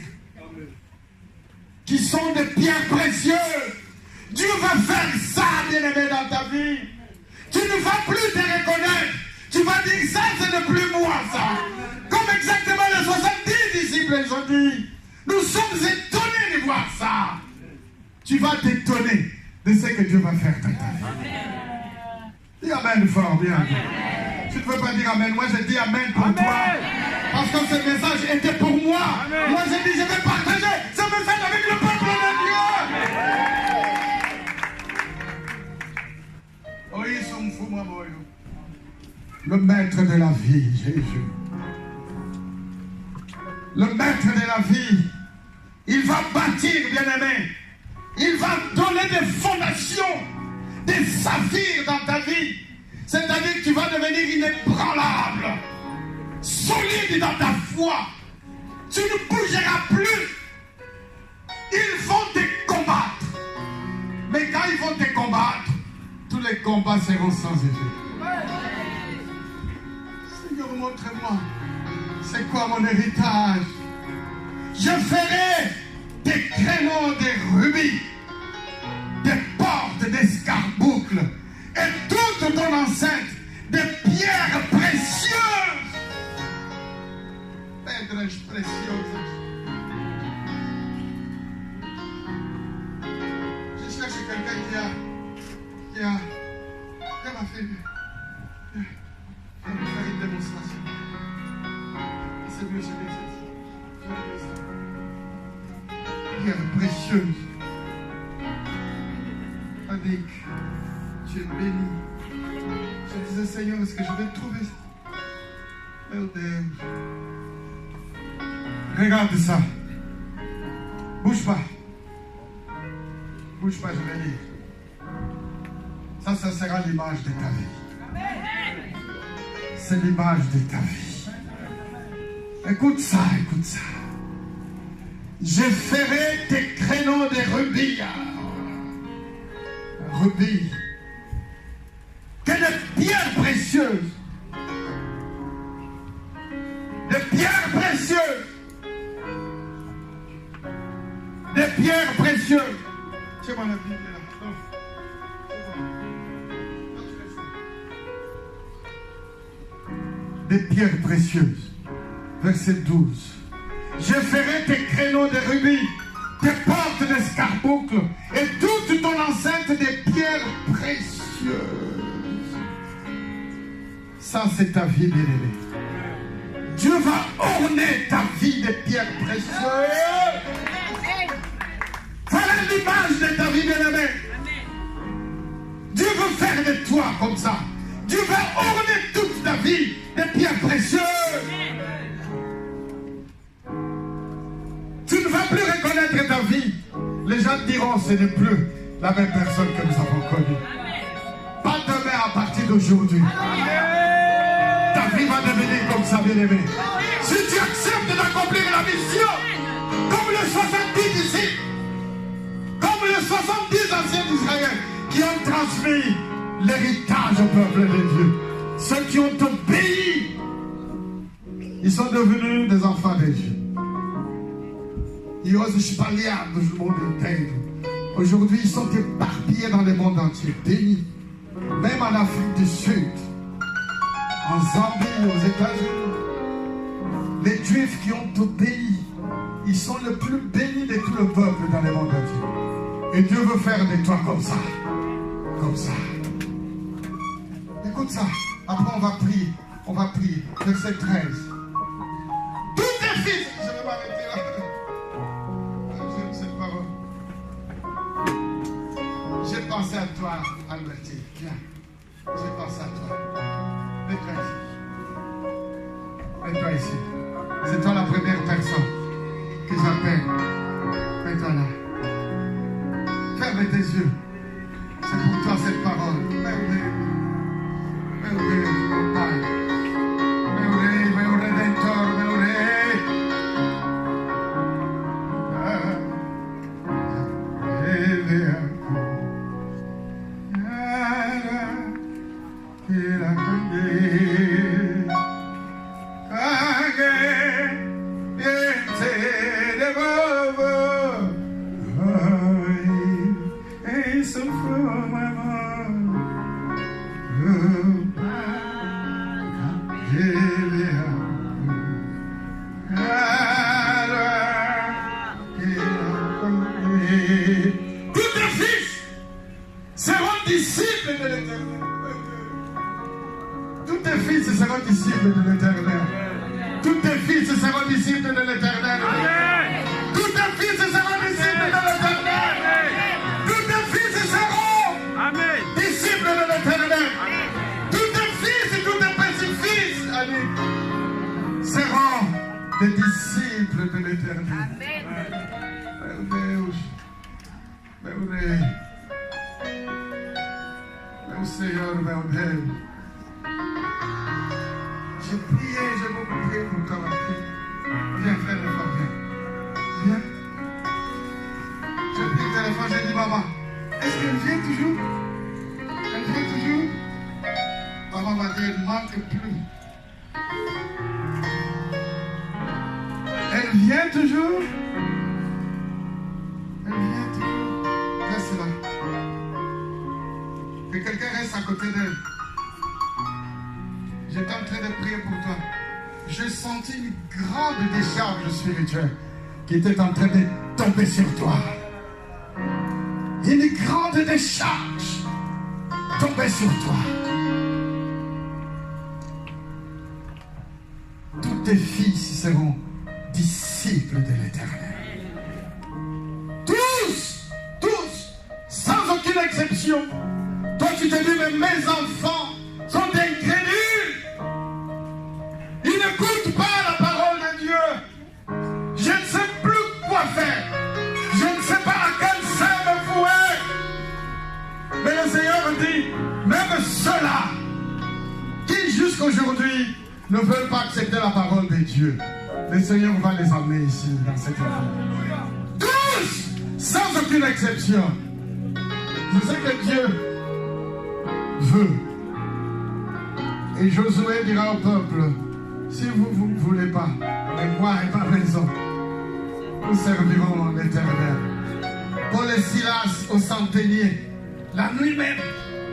qui sont des pierres précieuses. Dieu va faire ça, bien-aimé, dans ta vie. Tu ne vas plus te reconnaître. Tu vas dire, ça, ce n'est plus moi, ça. Comme exactement les 70 disciples ont dit. Nous sommes étonnés de voir ça. Tu vas t'étonner de ce que Dieu va faire dans ta vie. Dis Amen fort, bien. Tu ne veux pas dire Amen. Moi, je dis Amen pour toi. Parce que ce message était pour moi. Amen. Moi, j'ai dit, je vais partager ce message avec le peuple de Dieu. Oh, ils sont fous, moi, moi. Le maître de la vie, Jésus. Le maître de la vie, il va bâtir, bien-aimé. Il va donner des fondations, des saphirs dans ta vie. C'est-à-dire que tu vas devenir inébranlable, solide dans ta foi. Tu ne bougeras plus. Ils vont te combattre. Mais quand ils vont te combattre, tous les combats seront sans effet. Seigneur, montre-moi, c'est quoi mon héritage? Je ferai des créneaux de rubis, des portes d'escarboucles, et toute ton enceinte de pierres précieuses. Pedras précieuses. Je cherche quelqu'un qui a fait une démonstration. C'est mieux, c'est mieux. Pierre précieuse. Avec, tu es béni. Je disais, Seigneur, est-ce que je vais trouver ça? Regarde ça. Bouge pas. Bouge pas, je vais lire. Ça sera l'image de ta vie. C'est l'image de ta vie. Écoute ça, écoute ça. Je ferai tes créneaux de rubis. Rubis. Que des pierres précieuses. Des pierres précieuses. Des pierres précieuses. Tiens-moi la Bible là. Des pierres précieuses. Verset 12. Je ferai tes créneaux de rubis, tes portes d'escarboucles et toute ton enceinte des pierres précieuses. Ça, c'est ta vie, bien-aimée. Dieu va orner ta vie de pierres précieuses. Voilà l'image de ta vie, bien-aimée. Dieu veut faire de toi comme ça. Dieu va orner toute ta vie de pierres précieuses. Tu ne vas plus reconnaître ta vie. Les gens diront, ce n'est plus la même personne que nous avons connue. Pas demain à partir d'aujourd'hui. Ta vie va devenir comme ça, bien-aimé. Si tu acceptes d'accomplir la mission, comme les 70 disciples, comme les 70 anciens d'Israël, qui ont transmis l'héritage au peuple de Dieu. Ceux qui ont obéi, ils sont devenus des enfants de Dieu. Ils osent espalhar dans le monde entier. Aujourd'hui, ils sont éparpillés dans le monde entier, bénis. Même en Afrique du Sud, en Zambie, aux États-Unis. Les Juifs qui ont obéi, ils sont les plus bénis de tout le peuple dans le monde entier. Et Dieu veut faire de toi comme ça. Comme ça. Écoute ça. Après, on va prier. On va prier. Verset 13. Tous tes fils. Je vais m'arrêter là. J'aime cette parole. J'ai pensé à toi, Albertine. Viens. J'ai pensé à toi. Mets-toi ici. Mets-toi ici. C'est toi la première personne que j'appelle. Mets-toi là. Ferme tes yeux. C'est pour toi cette parole. Qui était en train de tomber sur toi. Une grande décharge tombait sur toi. Tous tes fils seront disciples de l'Éternel. Tous, sans aucune exception. Toi tu te dis, mais mes enfants sont incrédules. Ils n'écoutent pas la parole de Dieu. Je ne sais plus quoi faire. Je ne sais pas à quel sein me vouer. Mais le Seigneur me dit, même ceux-là qui jusqu'aujourd'hui ne veulent pas accepter la parole de Dieu, le Seigneur va les emmener ici, dans cette église. Tous, sans aucune exception. Je sais que Dieu veut. Et Josué dira au peuple, si vous ne voulez pas, mais moi et ma maison, nous servirons l'Éternel. Paul et Silas au centenier, la nuit même,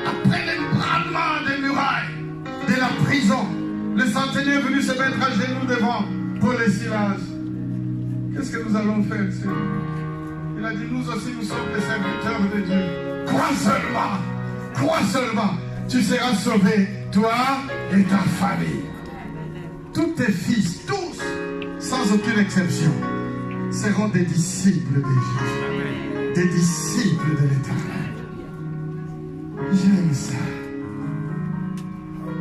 après l'ébranlement des murailles de la prison, le centenier est venu se mettre à genoux devant Paul et Silas. Qu'est-ce que nous allons faire, Seigneur? Il a dit, nous aussi nous sommes des serviteurs de Dieu. Crois seulement, tu seras sauvé, toi et ta famille. Tous tes fils, tous, sans aucune exception, seront des disciples de Dieu, des disciples de l'Éternel. J'aime ça.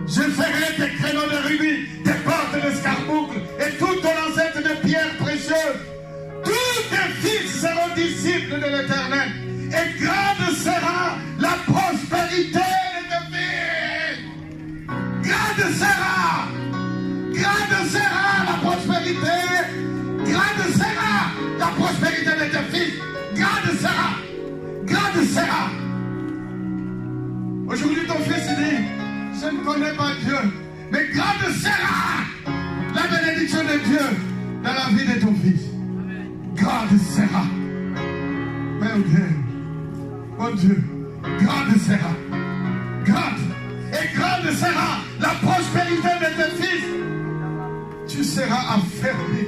Je ferai des créneaux de rubis, des portes d'escarboucle et toute l'enceinte de pierres précieuses. Tous tes fils seront disciples de l'Éternel. Et grande sera la prospérité de tes fils. Grande sera la prospérité. Grande sera la prospérité de tes fils. Grande sera. Aujourd'hui, ton fils dit, je ne connais pas Dieu, mais grande sera la bénédiction de Dieu dans la vie de ton fils. Grande sera. Mon Dieu, grande sera. Et grande sera la prospérité de tes fils. Tu seras affermi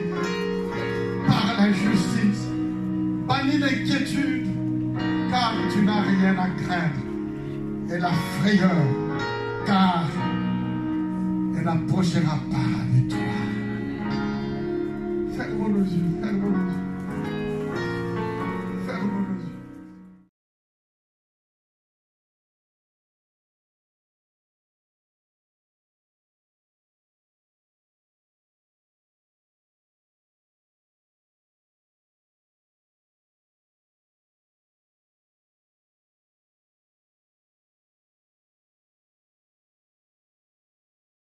par la justice, banni d'inquiétude, car tu n'as rien à craindre, et la frayeur, car n'approchera pas de toi. Ferme nos yeux, ferme nos